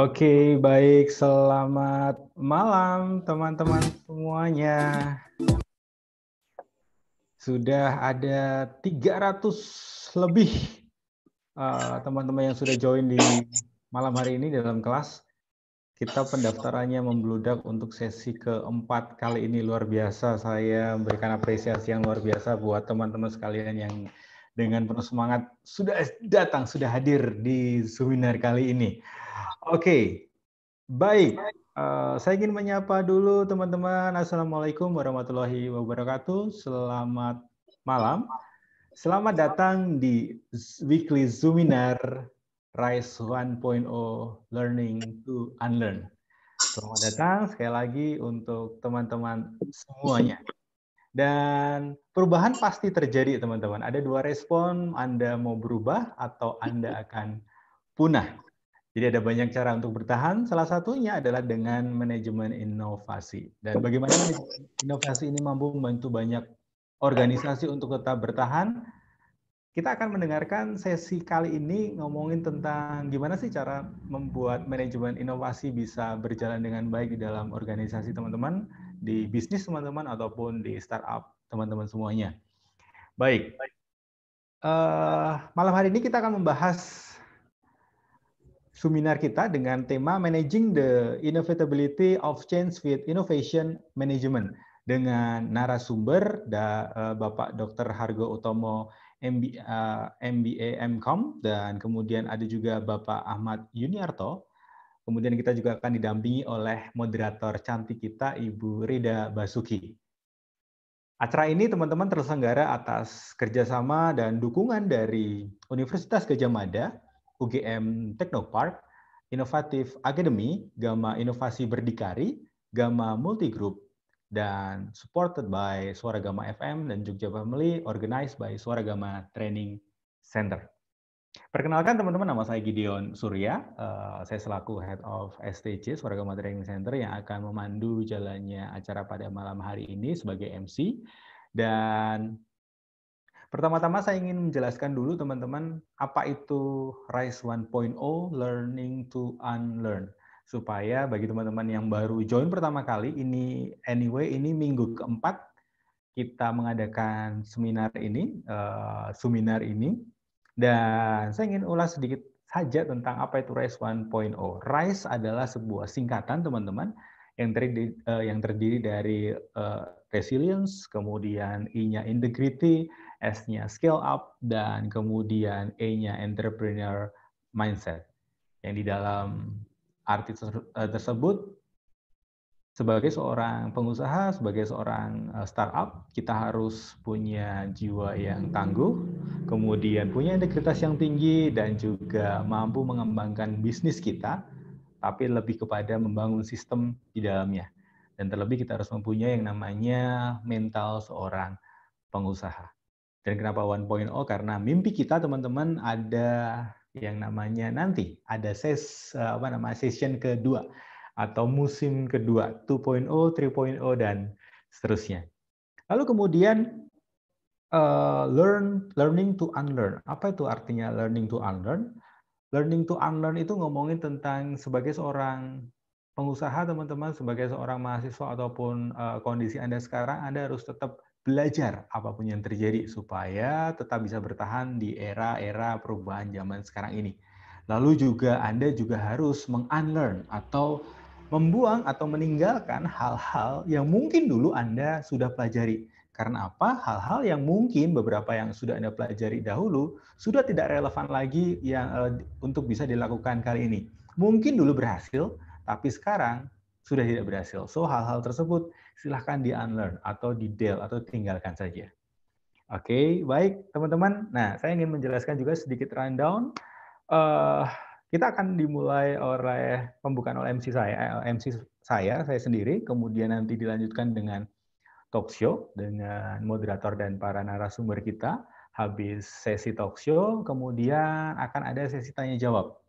Oke, baik. Selamat malam, teman-teman semuanya. Sudah ada 300 lebih teman-teman yang sudah join di malam hari ini dalam kelas. Kita pendaftarannya membludak untuk sesi keempat kali ini. Luar biasa. Saya memberikan apresiasi yang luar biasa buat teman-teman sekalian yang dengan penuh semangat sudah datang, sudah hadir di seminar kali ini. Oke, baik, saya ingin menyapa dulu teman-teman. Assalamualaikum warahmatullahi wabarakatuh. Selamat malam. Selamat datang di weekly seminar Rise 1.0 Learning to Unlearn. Selamat datang sekali lagi untuk teman-teman semuanya. Dan perubahan pasti terjadi teman-teman. Ada dua respon, Anda mau berubah atau Anda akan punah. Jadi ada banyak cara untuk bertahan, salah satunya adalah dengan manajemen inovasi. Dan bagaimana manajemen inovasi ini mampu membantu banyak organisasi untuk tetap bertahan. Kita akan mendengarkan sesi kali ini ngomongin tentang gimana sih cara membuat manajemen inovasi bisa berjalan dengan baik di dalam organisasi teman-teman, di bisnis teman-teman, ataupun di startup teman-teman semuanya. Baik, malam hari ini kita akan membahas seminar kita dengan tema Managing the Inevitability of Change with Innovation Management dengan narasumber Bapak Dr. Hargo Utomo MBA MCOM dan kemudian ada juga Bapak Ahmad Yuniarto. Kemudian kita juga akan didampingi oleh moderator cantik kita Ibu Rida Basuki. Acara ini teman-teman terselenggara atas kerjasama dan dukungan dari Universitas Gadjah Mada, UGM Teknopark, Inovatif Academy, Gama Inovasi Berdikari, Gama Multigroup, dan supported by Suara Gama FM dan Jogja Family, organized by Suara Gama Training Center. Perkenalkan teman-teman, nama saya Gideon Surya, saya selaku Head of STC, Suara Gama Training Center yang akan memandu jalannya acara pada malam hari ini sebagai MC. Dan pertama-tama saya ingin menjelaskan dulu teman-teman, apa itu RISE 1.0 Learning to Unlearn. Supaya bagi teman-teman yang baru join pertama kali, ini minggu keempat kita mengadakan seminar ini, dan saya ingin ulas sedikit saja tentang apa itu RISE 1.0. RISE adalah sebuah singkatan teman-teman yang terdiri dari resilience, kemudian I-nya integrity, S-nya scale up, dan kemudian E-nya entrepreneur mindset. Yang di dalam arti tersebut, sebagai seorang pengusaha, sebagai seorang startup, kita harus punya jiwa yang tangguh, kemudian punya integritas yang tinggi, dan juga mampu mengembangkan bisnis kita, tapi lebih kepada membangun sistem di dalamnya. Dan terlebih kita harus mempunyai yang namanya mental seorang pengusaha. Dan kenapa 1.0? Karena mimpi kita teman-teman ada yang namanya nanti, ada session kedua, atau musim kedua, 2.0, 3.0, dan seterusnya. Lalu kemudian learning to unlearn. Apa itu artinya learning to unlearn? Learning to unlearn itu ngomongin tentang sebagai seorang pengusaha teman-teman, sebagai seorang mahasiswa ataupun kondisi Anda sekarang, Anda harus tetap belajar apapun yang terjadi supaya tetap bisa bertahan di era-era perubahan zaman sekarang ini. Lalu juga Anda juga harus meng-unlearn atau membuang atau meninggalkan hal-hal yang mungkin dulu Anda sudah pelajari. Karena apa? Hal-hal yang mungkin beberapa yang sudah Anda pelajari dahulu sudah tidak relevan lagi yang untuk bisa dilakukan kali ini. Mungkin dulu berhasil, tapi sekarang sudah tidak berhasil. So hal-hal tersebut silahkan di-unlearn atau di-del atau tinggalkan saja. Oke, baik teman-teman. Nah, saya ingin menjelaskan juga sedikit rundown. Kita akan dimulai oleh pembukaan oleh saya sendiri, kemudian nanti dilanjutkan dengan talk show dengan moderator dan para narasumber kita. Habis sesi talk show, kemudian akan ada sesi tanya jawab.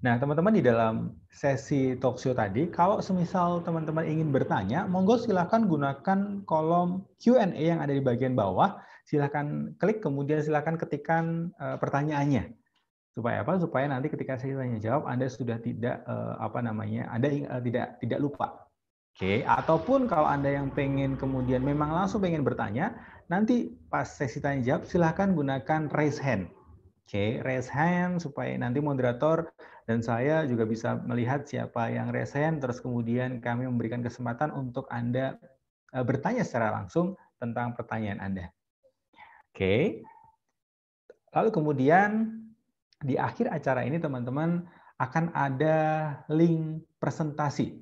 Nah, teman-teman di dalam sesi talk show tadi, kalau semisal teman-teman ingin bertanya, monggo silahkan gunakan kolom Q&A yang ada di bagian bawah. Silahkan klik, kemudian silahkan ketikkan pertanyaannya. Supaya apa? Supaya nanti ketika saya tanya jawab Anda sudah tidak tidak lupa. Oke, ataupun kalau Anda yang pengen kemudian memang langsung pengen bertanya, nanti pas sesi tanya jawab silahkan gunakan raise hand. Oke, raise hand supaya nanti moderator dan saya juga bisa melihat siapa yang raise hand, terus kemudian kami memberikan kesempatan untuk Anda bertanya secara langsung tentang pertanyaan Anda. Oke. Lalu kemudian di akhir acara ini teman-teman akan ada link presensi.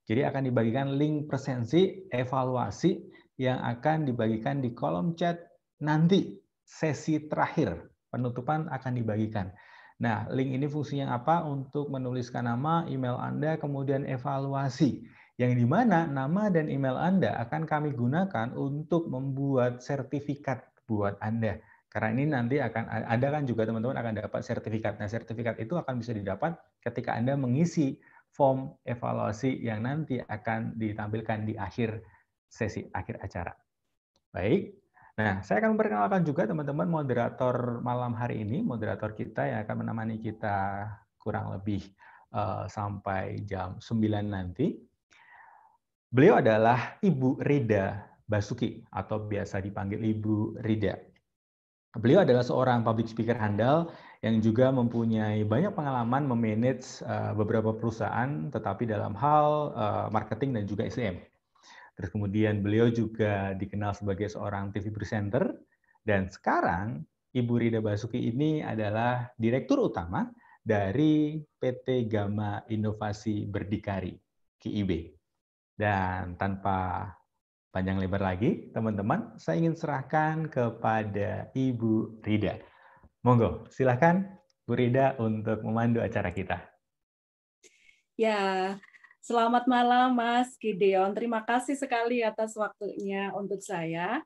Jadi akan dibagikan link presensi evaluasi yang akan dibagikan di kolom chat nanti sesi terakhir penutupan akan dibagikan. Nah, link ini fungsinya apa? Untuk menuliskan nama, email Anda, kemudian evaluasi. Yang di mana nama dan email Anda akan kami gunakan untuk membuat sertifikat buat Anda. Karena ini nanti akan ada kan juga teman-teman akan dapat sertifikat. Nah, sertifikat itu akan bisa didapat ketika Anda mengisi form evaluasi yang nanti akan ditampilkan di akhir sesi, akhir acara. Baik. Nah, saya akan memperkenalkan juga teman-teman moderator malam hari ini, moderator kita yang akan menemani kita kurang lebih sampai jam 9 nanti. Beliau adalah Ibu Rida Basuki atau biasa dipanggil Ibu Rida. Beliau adalah seorang public speaker handal yang juga mempunyai banyak pengalaman memanage beberapa perusahaan, tetapi dalam hal marketing dan juga SEM. Terus kemudian beliau juga dikenal sebagai seorang TV presenter, dan sekarang Ibu Rida Basuki ini adalah Direktur Utama dari PT Gama Inovasi Berdikari, GIB. Dan tanpa panjang lebar lagi, teman-teman, saya ingin serahkan kepada Ibu Rida. Monggo, silahkan Bu Rida untuk memandu acara kita. Ya, selamat malam Mas Gideon. Terima kasih sekali atas waktunya untuk saya.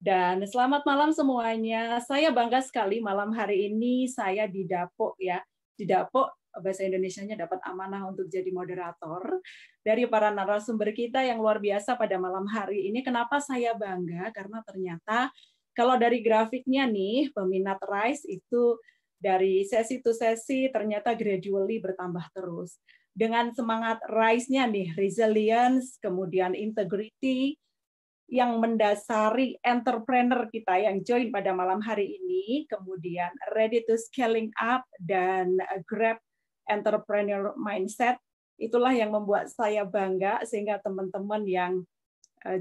Dan selamat malam semuanya. Saya bangga sekali malam hari ini saya didapuk ya. Didapuk bahasa Indonesianya dapat amanah untuk jadi moderator dari para narasumber kita yang luar biasa pada malam hari ini. Kenapa saya bangga? Karena ternyata kalau dari grafiknya nih, peminat RISE itu dari sesi to sesi ternyata gradually bertambah terus. Dengan semangat RISE-nya nih, resilience, kemudian integrity, yang mendasari entrepreneur kita yang join pada malam hari ini, kemudian ready to scaling up dan grab entrepreneur mindset, itulah yang membuat saya bangga sehingga teman-teman yang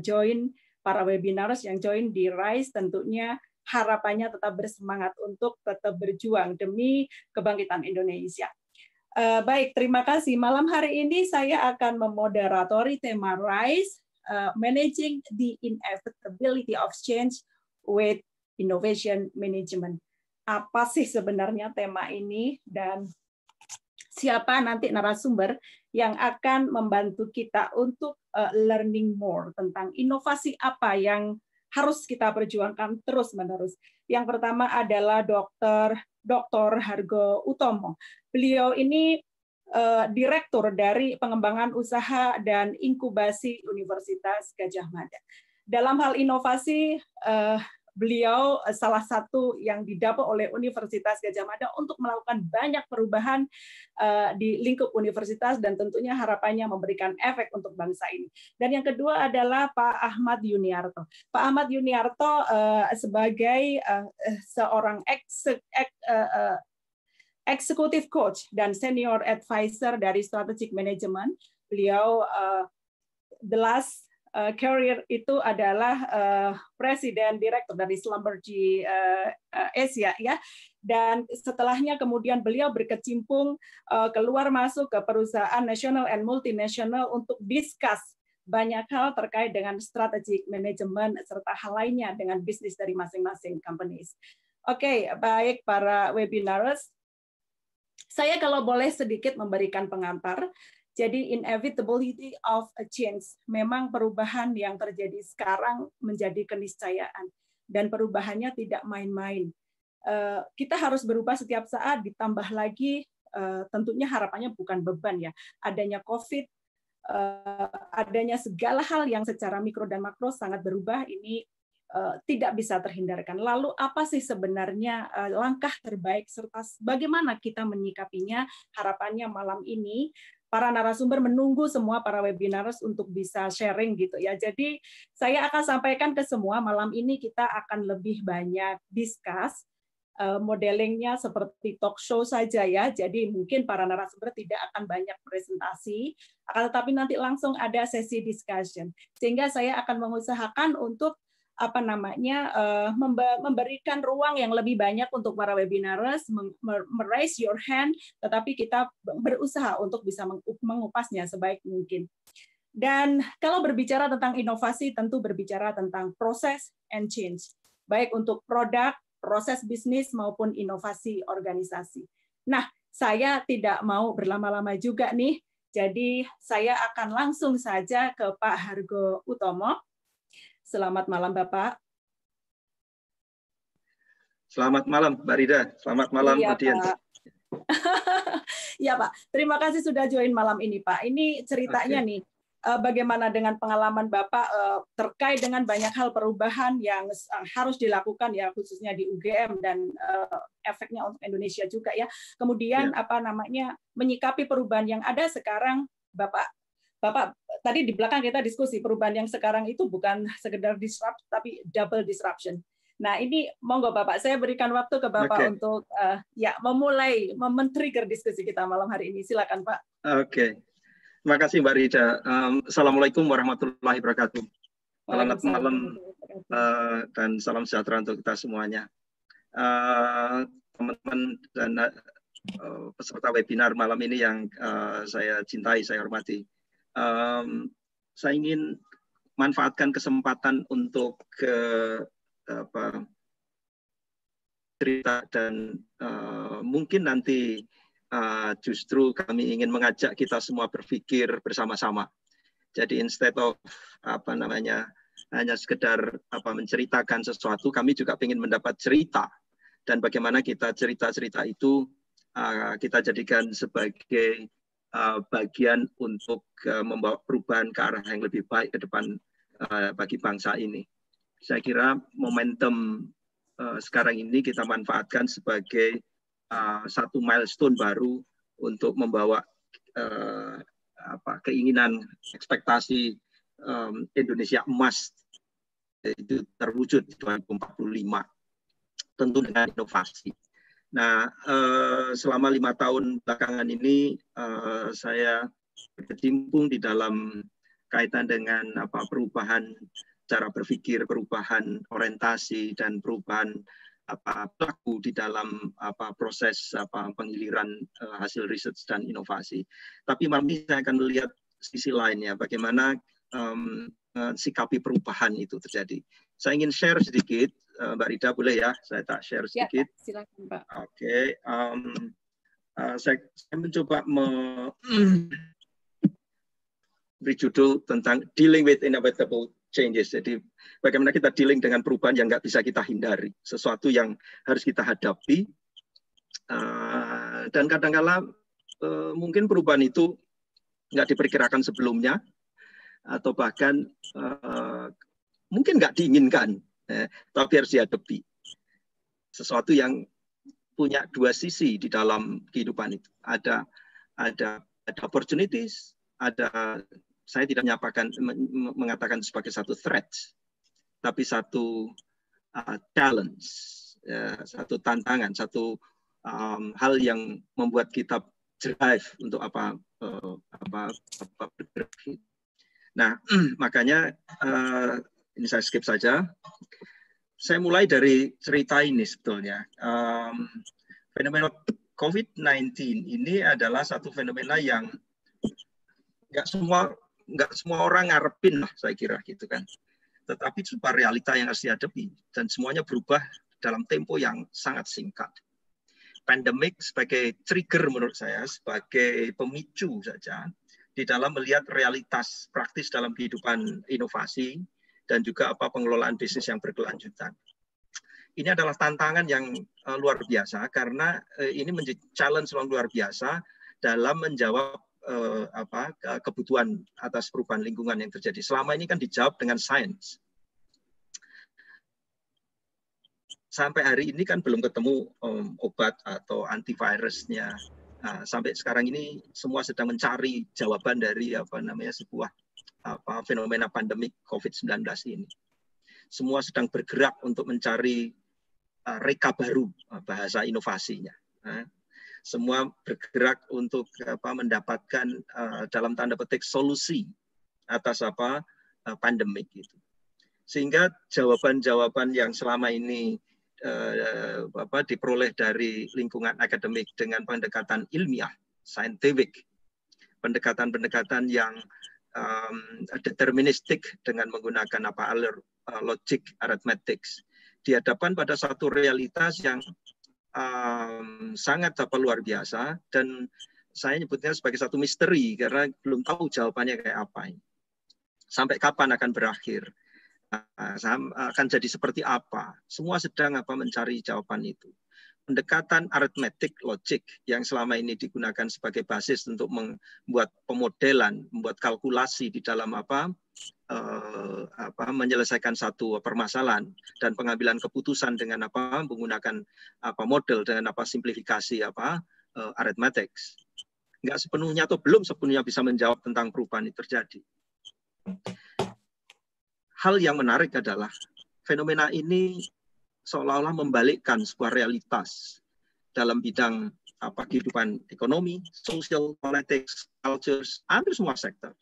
join, para webinars yang join di RISE tentunya harapannya tetap bersemangat untuk tetap berjuang demi kebangkitan Indonesia. Baik, terima kasih. Malam hari ini saya akan memoderatori tema RISE, Managing the Inevitability of Change with Innovation Management. Apa sih sebenarnya tema ini dan siapa nanti narasumber yang akan membantu kita untuk learning more tentang inovasi apa yang harus kita perjuangkan terus-menerus. Yang pertama adalah Dr. Hargo Utomo. Beliau ini Direktur dari Pengembangan Usaha dan Inkubasi Universitas Gadjah Mada. Dalam hal inovasi, beliau salah satu yang didapuk oleh Universitas Gadjah Mada untuk melakukan banyak perubahan di lingkup universitas dan tentunya harapannya memberikan efek untuk bangsa ini. Dan yang kedua adalah Pak Ahmad Yuniarto. Pak Ahmad Yuniarto sebagai seorang Executive Coach dan Senior Advisor dari Strategic Management. Beliau the last career itu adalah Presiden Direktur dari Schlumberger Asia ya. Dan setelahnya kemudian beliau berkecimpung keluar masuk ke perusahaan nasional and multinational untuk discuss banyak hal terkait dengan strategic management serta hal lainnya dengan bisnis dari masing-masing companies. Oke, baik para webinars. Saya kalau boleh sedikit memberikan pengantar, jadi inevitability of a change, memang perubahan yang terjadi sekarang menjadi keniscayaan, dan perubahannya tidak main-main. Kita harus berubah setiap saat, ditambah lagi tentunya harapannya bukan beban ya, adanya COVID, adanya segala hal yang secara mikro dan makro sangat berubah, ini tidak bisa terhindarkan. Lalu apa sih sebenarnya langkah terbaik serta bagaimana kita menyikapinya? Harapannya malam ini para narasumber menunggu semua para webinars untuk bisa sharing gitu ya. Jadi saya akan sampaikan ke semua malam ini kita akan lebih banyak discuss modelingnya seperti talk show saja ya. Jadi mungkin para narasumber tidak akan banyak presentasi, akan tetapi nanti langsung ada sesi discussion. Sehingga saya akan mengusahakan untuk memberikan ruang yang lebih banyak untuk para webinars, raise your hand, tetapi kita berusaha untuk bisa mengupasnya sebaik mungkin. Dan kalau berbicara tentang inovasi, tentu berbicara tentang proses and change, baik untuk produk, proses bisnis maupun inovasi organisasi. Nah, saya tidak mau berlama-lama juga nih, jadi saya akan langsung saja ke Pak Hargo Utomo. Selamat malam, Bapak. Selamat malam, Mbak Rida. Selamat malam, audiens. Iya, Pak. Terima kasih sudah join malam ini, Pak. Ini ceritanya nih, bagaimana dengan pengalaman Bapak terkait dengan banyak hal perubahan yang harus dilakukan ya, khususnya di UGM dan efeknya untuk Indonesia juga ya. Kemudian menyikapi perubahan yang ada sekarang, Bapak tadi di belakang kita diskusi perubahan yang sekarang itu bukan sekedar disrupt tapi double disruption. Nah, ini monggo Bapak, saya berikan waktu ke Bapak untuk memulai men-trigger diskusi kita malam hari ini. Silakan, Pak. Oke. Terima kasih Mbak Rida. Assalamualaikum warahmatullahi wabarakatuh. Selamat malam dan salam sejahtera untuk kita semuanya. Teman-teman dan peserta webinar malam ini yang saya cintai, saya hormati. Saya ingin manfaatkan kesempatan untuk cerita dan mungkin nanti justru kami ingin mengajak kita semua berpikir bersama-sama. Jadi instead of hanya sekedar menceritakan sesuatu, kami juga ingin mendapat cerita dan bagaimana kita cerita-cerita itu kita jadikan sebagai bagian untuk membawa perubahan ke arah yang lebih baik ke depan bagi bangsa ini. Saya kira momentum sekarang ini kita manfaatkan sebagai satu milestone baru untuk membawa keinginan, ekspektasi Indonesia emas itu terwujud di 2045, tentu dengan inovasi. Nah, selama 5 tahun belakangan ini saya berkecimpung di dalam kaitan dengan perubahan cara berpikir, perubahan orientasi dan perubahan pelaku di dalam proses penghiliran hasil riset dan inovasi. Tapi malam ini saya akan melihat sisi lainnya, bagaimana sikapi perubahan itu terjadi. Saya ingin share sedikit. Mbak Rida boleh ya, saya tak share sedikit. Ya, silakan Pak. Oke, saya mencoba beri judul tentang dealing with inevitable changes. Jadi bagaimana kita dealing dengan perubahan yang nggak bisa kita hindari, sesuatu yang harus kita hadapi. Dan kadang-kala mungkin perubahan itu nggak diperkirakan sebelumnya, atau bahkan mungkin nggak diinginkan. Tapi harus dihadapi. Sesuatu yang punya dua sisi di dalam kehidupan itu. Ada opportunities, saya tidak mengatakan sebagai satu threat, tapi satu challenge, satu tantangan, satu hal yang membuat kita drive untuk bergerak. Nah, makanya ini saya skip saja. Saya mulai dari cerita ini sebetulnya. Fenomena COVID-19 ini adalah satu fenomena yang nggak semua orang ngarepin lah, saya kira gitu kan. Tetapi sebuah realita yang harus dihadapi dan semuanya berubah dalam tempo yang sangat singkat. Pandemik sebagai trigger menurut saya, sebagai pemicu saja di dalam melihat realitas praktis dalam kehidupan inovasi dan juga pengelolaan bisnis yang berkelanjutan. Ini adalah tantangan yang luar biasa karena ini menjadi challenge yang luar biasa dalam menjawab kebutuhan atas perubahan lingkungan yang terjadi. Selama ini kan dijawab dengan sains. sampai hari ini kan belum ketemu obat atau antivirusnya. Nah, sampai sekarang ini semua sedang mencari jawaban dari sebuah fenomena pandemik COVID-19 ini. Semua sedang bergerak untuk mencari reka baru, bahasa inovasinya. Semua bergerak untuk mendapatkan dalam tanda petik solusi atas pandemik itu. Sehingga jawaban-jawaban yang selama ini diperoleh dari lingkungan akademik dengan pendekatan ilmiah, scientific, pendekatan-pendekatan yang deterministik dengan menggunakan logic arithmetics, dihadapkan pada satu realitas yang sangat luar biasa, dan saya nyebutnya sebagai satu misteri karena belum tahu jawabannya kayak apa ini. Sampai kapan akan berakhir? Akan jadi seperti apa? Semua sedang mencari jawaban itu. Pendekatan aritmetik logik yang selama ini digunakan sebagai basis untuk membuat pemodelan, membuat kalkulasi di dalam menyelesaikan satu permasalahan dan pengambilan keputusan dengan menggunakan model dengan simplifikasi arithmetics. Nggak sepenuhnya atau belum sepenuhnya bisa menjawab tentang perubahan yang terjadi. Hal yang menarik adalah fenomena ini seolah-olah membalikkan sebuah realitas dalam bidang kehidupan ekonomi, social, politics, cultures, hampir semua sektor.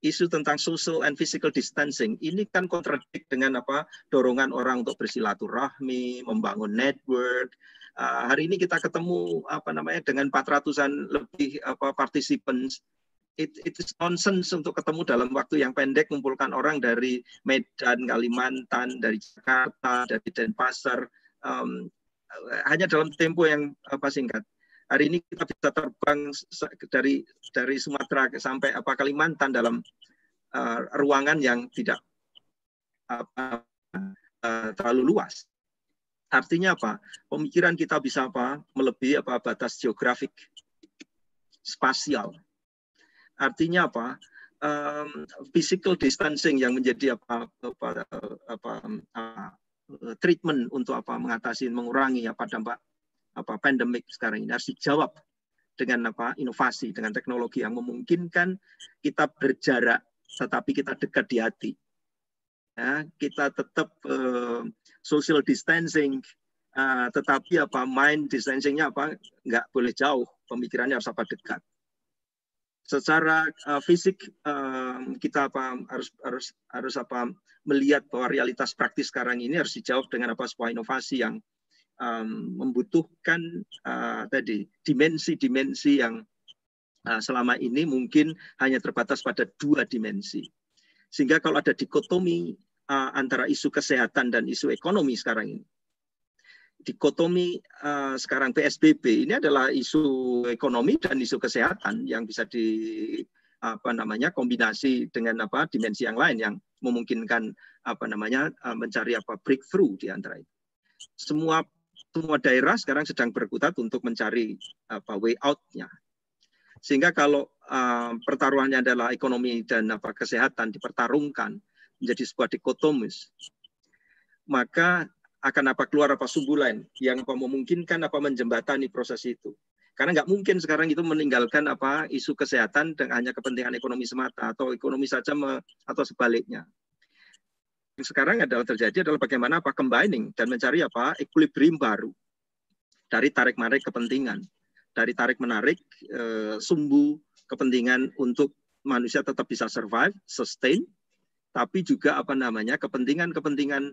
Isu tentang social and physical distancing ini kan kontradik dengan dorongan orang untuk bersilaturahmi, membangun network. Hari ini kita ketemu dengan 400-an lebih participants. It is nonsense untuk ketemu dalam waktu yang pendek, mengumpulkan orang dari Medan, Kalimantan, dari Jakarta, dari Denpasar, hanya dalam tempo yang singkat. Hari ini kita bisa terbang dari Sumatera sampai Kalimantan dalam ruangan yang tidak terlalu luas. Artinya pemikiran kita bisa melebihi batas geografik, spasial. Artinya physical distancing yang menjadi treatment untuk mengurangi dampak pandemik sekarang ini harus dijawab dengan inovasi, dengan teknologi yang memungkinkan kita berjarak tetapi kita dekat di hati. Ya, kita tetap social distancing, tetapi mind distancingnya nggak boleh jauh, pemikirannya harus dekat. Secara fisik kita harus melihat bahwa realitas praktis sekarang ini harus dijawab dengan sebuah inovasi yang membutuhkan dimensi-dimensi yang selama ini mungkin hanya terbatas pada 2 dimensi. Sehingga kalau ada dikotomi antara isu kesehatan dan isu ekonomi sekarang ini, dikotomi sekarang PSBB ini adalah isu ekonomi dan isu kesehatan yang bisa kombinasi dengan dimensi yang lain yang memungkinkan mencari breakthrough di antara itu. Semua daerah sekarang sedang berkutat untuk mencari way out-nya. Sehingga kalau pertaruhannya adalah ekonomi dan kesehatan dipertarungkan menjadi sebuah dikotomis, maka akan keluar sumbu lain yang memungkinkan menjembatani proses itu. Karena nggak mungkin sekarang itu meninggalkan isu kesehatan dan hanya kepentingan ekonomi semata atau ekonomi saja atau sebaliknya. Yang sekarang terjadi adalah bagaimana combining dan mencari equilibrium baru dari tarik-menarik kepentingan, dari tarik-menarik sumbu kepentingan untuk manusia tetap bisa survive, sustain, tapi juga kepentingan-kepentingan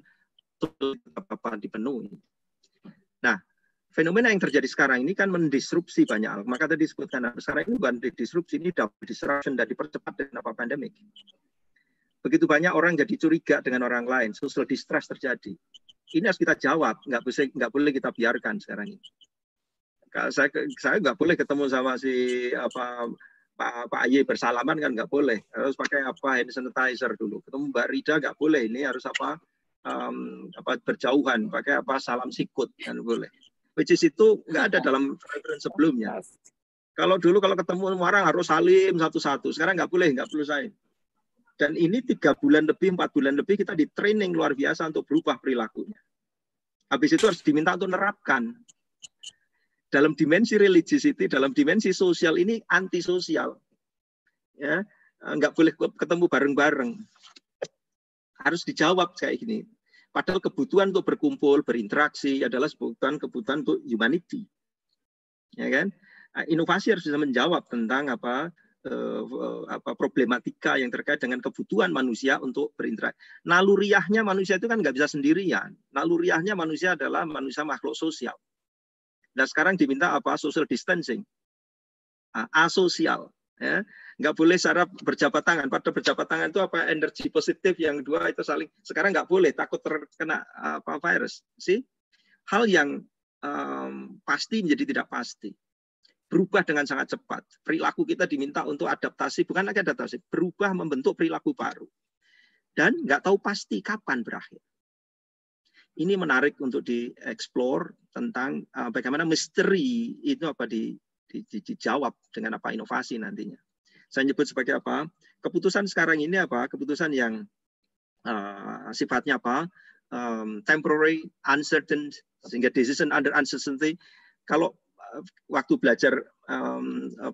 dipenuhi. Nah, fenomena yang terjadi sekarang ini kan mendisrupsi banyak hal. Maka tadi disebutkan sekarang ini bukan disrupsi, ini double disruption dan dipercepat dengan pandemik. Begitu banyak orang jadi curiga dengan orang lain, social distress terjadi. Ini harus kita jawab, nggak boleh kita biarkan sekarang ini. Saya nggak boleh ketemu sama si Pak Aye bersalaman kan nggak boleh, harus pakai hand sanitizer dulu. Ketemu Mbak Rida nggak boleh, ini harus berjauhan, pakai salam sikut kan boleh. Which is itu nggak ada dalam referensi sebelumnya. Kalau dulu kalau ketemu orang harus salim satu-satu, sekarang nggak perlu salim. Dan ini 3 bulan lebih, 4 bulan lebih kita di training luar biasa untuk berubah perilakunya. Habis itu harus diminta untuk menerapkan. Dalam dimensi religiosity, dalam dimensi sosial ini antisosial. Ya, nggak boleh ketemu bareng-bareng. Harus dijawab kayak gini. Padahal kebutuhan untuk berkumpul, berinteraksi adalah kebutuhan untuk humanity. Ya kan? Inovasi harus bisa menjawab tentang apa problematika yang terkait dengan kebutuhan manusia untuk berinteraksi. Naluriahnya manusia itu kan nggak bisa sendirian. Naluriahnya manusia adalah manusia makhluk sosial. Nah sekarang diminta apa? Social distancing, asosial. Ya. Nggak boleh secara berjabat tangan. Pada berjabat tangan itu apa? Energi positif, yang dua itu saling. Sekarang nggak boleh, takut terkena virus. Sih hal yang pasti menjadi tidak pasti. Berubah dengan sangat cepat. Perilaku kita diminta untuk adaptasi, bukan lagi adaptasi, berubah membentuk perilaku baru. Dan nggak tahu pasti kapan berakhir. Ini menarik untuk dieksplor tentang bagaimana misteri itu apa dijawab dengan apa inovasi nantinya. Saya nyebut sebagai apa? Keputusan sekarang ini apa? Keputusan yang sifatnya apa? Temporary, uncertain, sehingga decision under uncertainty. Kalau waktu belajar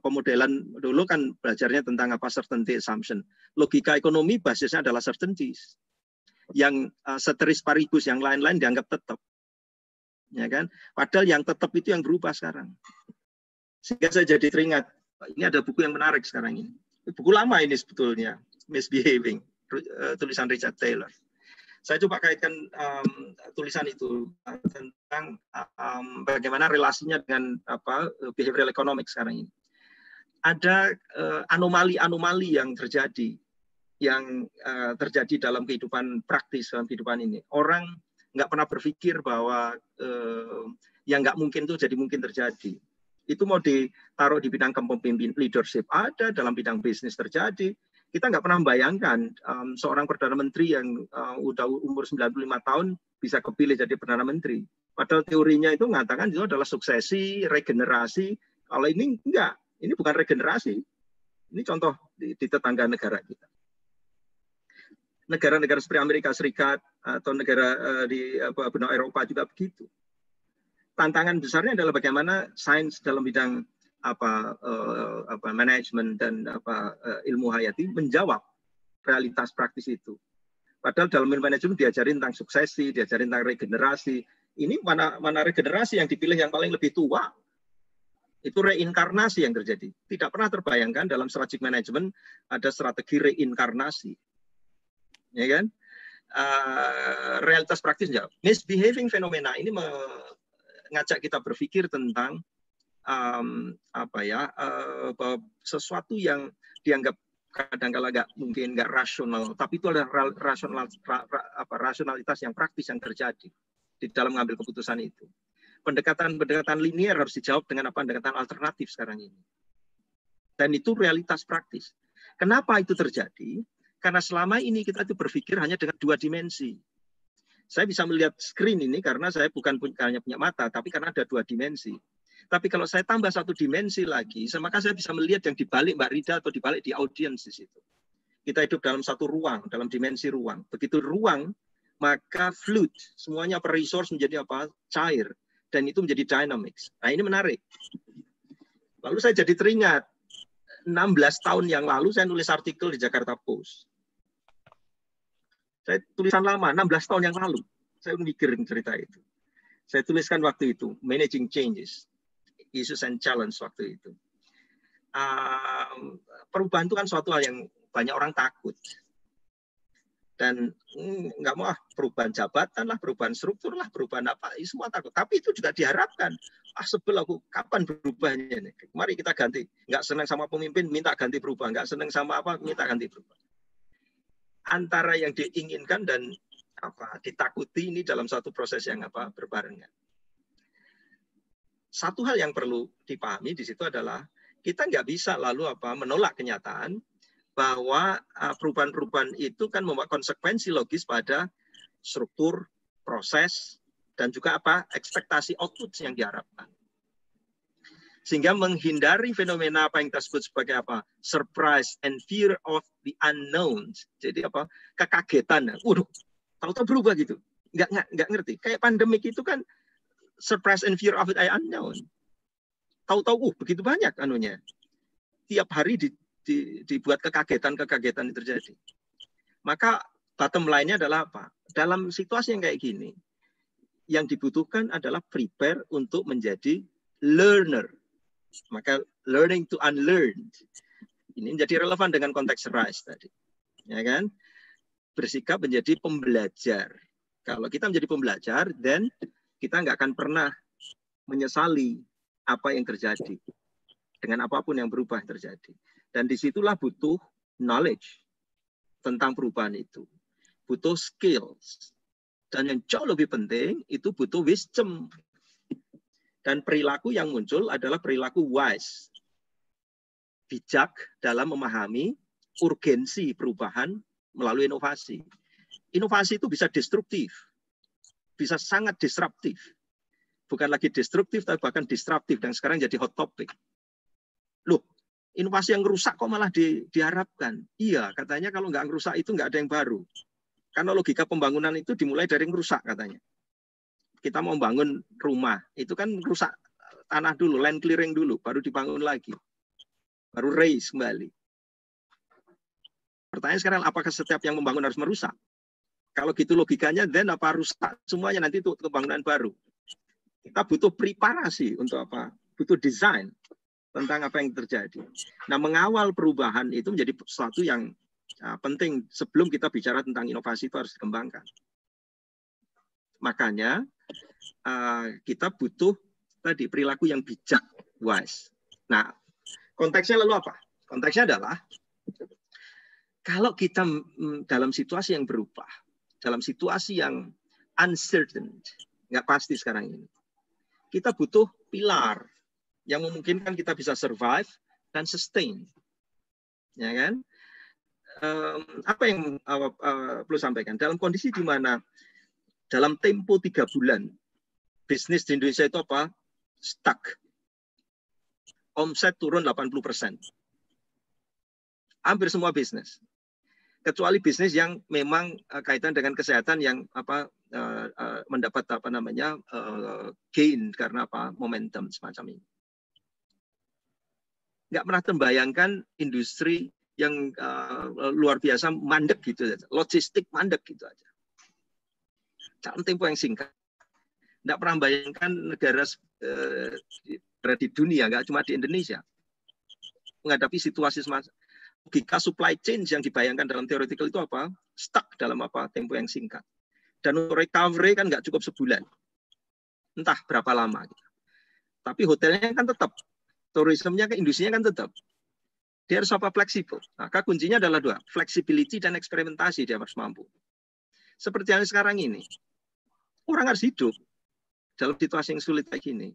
pemodelan dulu kan belajarnya tentang apa? Certainty assumption. Logika ekonomi basisnya adalah certainties. Yang ceteris paribus, yang lain-lain dianggap tetap, ya kan? Padahal yang tetap itu yang berubah sekarang. Sehingga saya jadi teringat, ini ada buku yang menarik sekarang ini. Buku lama ini sebetulnya, Misbehaving, tulisan Richard Taylor. Saya coba kaitkan tulisan itu tentang bagaimana relasinya dengan apa behavioral economics sekarang ini. Ada anomali-anomali yang terjadi. Yang terjadi dalam kehidupan praktis, dalam kehidupan ini. Orang nggak pernah berpikir bahwa yang nggak mungkin itu jadi mungkin terjadi. Itu mau ditaruh di bidang kepemimpinan leadership ada, dalam bidang bisnis terjadi. Kita nggak pernah membayangkan seorang Perdana Menteri yang udah umur 95 tahun bisa kepilih jadi Perdana Menteri. Padahal teorinya itu mengatakan itu adalah suksesi, regenerasi. Kalau ini enggak, ini bukan regenerasi. Ini contoh di tetangga negara kita. Negara-negara seperti Amerika Serikat atau negara di benua Eropa juga begitu. Tantangan besarnya adalah bagaimana sains dalam bidang manajemen dan ilmu hayati menjawab realitas praktis itu. Padahal dalam ilmu manajemen diajarin tentang suksesi, diajarin tentang regenerasi. Ini mana regenerasi yang dipilih yang paling lebih tua? Itu reinkarnasi yang terjadi. Tidak pernah terbayangkan dalam strategic management ada strategi reinkarnasi. Ya kan? Realitas praktisnya misbehaving fenomena ini mengajak kita berpikir tentang sesuatu yang dianggap kadang-kala nggak rasional, tapi itu adalah rasionalitas yang praktis yang terjadi di dalam mengambil keputusan itu. Pendekatan linear harus dijawab dengan pendekatan alternatif sekarang ini, dan itu realitas praktis. Kenapa itu terjadi? Karena selama ini kita itu berpikir hanya dengan dua dimensi. Saya bisa melihat screen ini karena saya bukan hanya punya mata, tapi karena ada dua dimensi. Tapi kalau saya tambah satu dimensi lagi, maka saya bisa melihat yang dibalik Mbak Rida atau dibalik di audiens di situ. Kita hidup dalam satu ruang, dalam dimensi ruang. Begitu ruang, maka fluid, semuanya per resource menjadi apa? Cair. Dan itu menjadi dynamics. Nah ini menarik. Lalu saya jadi teringat, 16 tahun yang lalu saya nulis artikel di Jakarta Post. Saya tulisan lama, 16 tahun yang lalu. Saya mikirin cerita itu. Saya tuliskan waktu itu, Managing Changes, Issues and Challenge waktu itu. Perubahan itu kan suatu hal yang banyak orang takut. Dan nggak mau perubahan jabatan lah, perubahan struktur lah, perubahan apa, semua takut. Tapi itu juga diharapkan. Sebel aku, kapan berubahnya nih? Mari kita ganti. Nggak senang sama pemimpin, minta ganti berubah. Nggak senang sama apa, minta ganti berubah. Antara yang diinginkan dan ditakuti ini dalam satu proses yang berbarengan. Satu hal yang perlu dipahami di situ adalah kita nggak bisa lalu menolak kenyataan bahwa perubahan-perubahan itu kan membawa konsekuensi logis pada struktur, proses, dan juga ekspektasi output yang diharapkan. Sehingga menghindari fenomena apa yang kita sebut sebagai surprise and fear of the unknown. Jadi kekagetan. Tahu-tahu berubah gitu. nggak ngerti. Kayak pandemik itu kan surprise and fear of it unknown. Tahu-tahu begitu banyak anunya. Tiap hari dibuat kekagetan yang terjadi. Maka bottom line-nya adalah apa? Dalam situasi yang kayak gini, yang dibutuhkan adalah prepare untuk menjadi learner. Maka learning to unlearn. Ini menjadi relevan dengan konteks RISE tadi. Ya kan? Bersikap menjadi pembelajar. Kalau kita menjadi pembelajar, then kita nggak akan pernah menyesali apa yang terjadi. Dengan apapun yang berubah terjadi. Dan disitulah butuh knowledge tentang perubahan itu. Butuh skills. Dan yang jauh lebih penting, itu butuh wisdom. Dan perilaku yang muncul adalah perilaku wise. Bijak dalam memahami urgensi perubahan melalui inovasi. Inovasi itu bisa destruktif. Bisa sangat disruptif. Bukan lagi destruktif, tapi bahkan disruptif. Dan sekarang jadi hot topic. Loh, inovasi yang rusak kok malah diharapkan? Iya, katanya kalau nggak ngerusak itu nggak ada yang baru. Karena logika pembangunan itu dimulai dari ngerusak katanya. Kita mau bangun rumah, itu kan rusak tanah dulu, land clearing dulu, baru dibangun lagi. Baru raise kembali. Pertanyaan sekarang, apakah setiap yang membangun harus merusak? Kalau gitu logikanya, then apa rusak semuanya nanti itu pembangunan baru. Kita butuh preparasi untuk apa? Butuh desain tentang apa yang terjadi. Nah, mengawal perubahan itu menjadi sesuatu yang penting sebelum kita bicara tentang inovasi itu harus dikembangkan. Makanya kita butuh tadi perilaku yang bijak, wise. Nah, konteksnya lalu apa? Konteksnya adalah kalau kita dalam situasi yang berubah, dalam situasi yang uncertain, nggak pasti sekarang ini, kita butuh pilar yang memungkinkan kita bisa survive dan sustain. Ya kan? Apa yang perlu sampaikan? Dalam kondisi di mana dalam tempo 3 bulan, bisnis di Indonesia itu apa? Stuck. Omset turun 80%. Hampir semua bisnis. Kecuali bisnis yang memang kaitan dengan kesehatan yang mendapat gain karena apa? Momentum semacam ini. Nggak pernah terbayangkan industri yang luar biasa mandek gitu aja. Logistik mandek gitu aja. Dalam tempo yang singkat. Nggak pernah bayangkan negara di dunia, nggak cuma di Indonesia, menghadapi situasi semacam logika supply chain yang dibayangkan dalam theoretical itu apa? Stuck dalam apa? Tempo yang singkat. Dan untuk recovery kan nggak cukup sebulan. Entah berapa lama. Gitu. Tapi hotelnya kan tetap. Tourismnya, industrinya kan tetap. Dia harus apa? Fleksibel. Maka kuncinya adalah 2. Flexibility dan eksperimentasi dia harus mampu. Seperti yang sekarang ini. Orang harus hidup dalam situasi yang sulit kayak gini.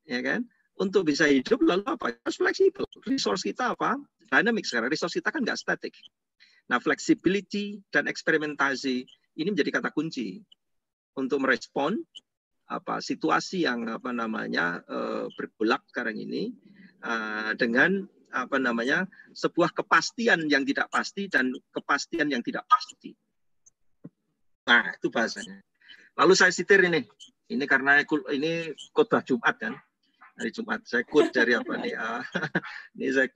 Ya kan? Untuk bisa hidup lalu apa? Harus fleksibel. Resource kita apa? Dynamic sekarang. Resource kita kan nggak static. Nah, flexibility dan eksperimentasi ini menjadi kata kunci untuk merespon situasi yang bergolak sekarang ini dengan sebuah kepastian yang tidak pasti dan kepastian yang tidak pasti. Nah, itu bahasanya. Lalu saya sitir ini karena ini khotbah Jumat kan. Hari Jumat saya quote dari apa nih? Ini saya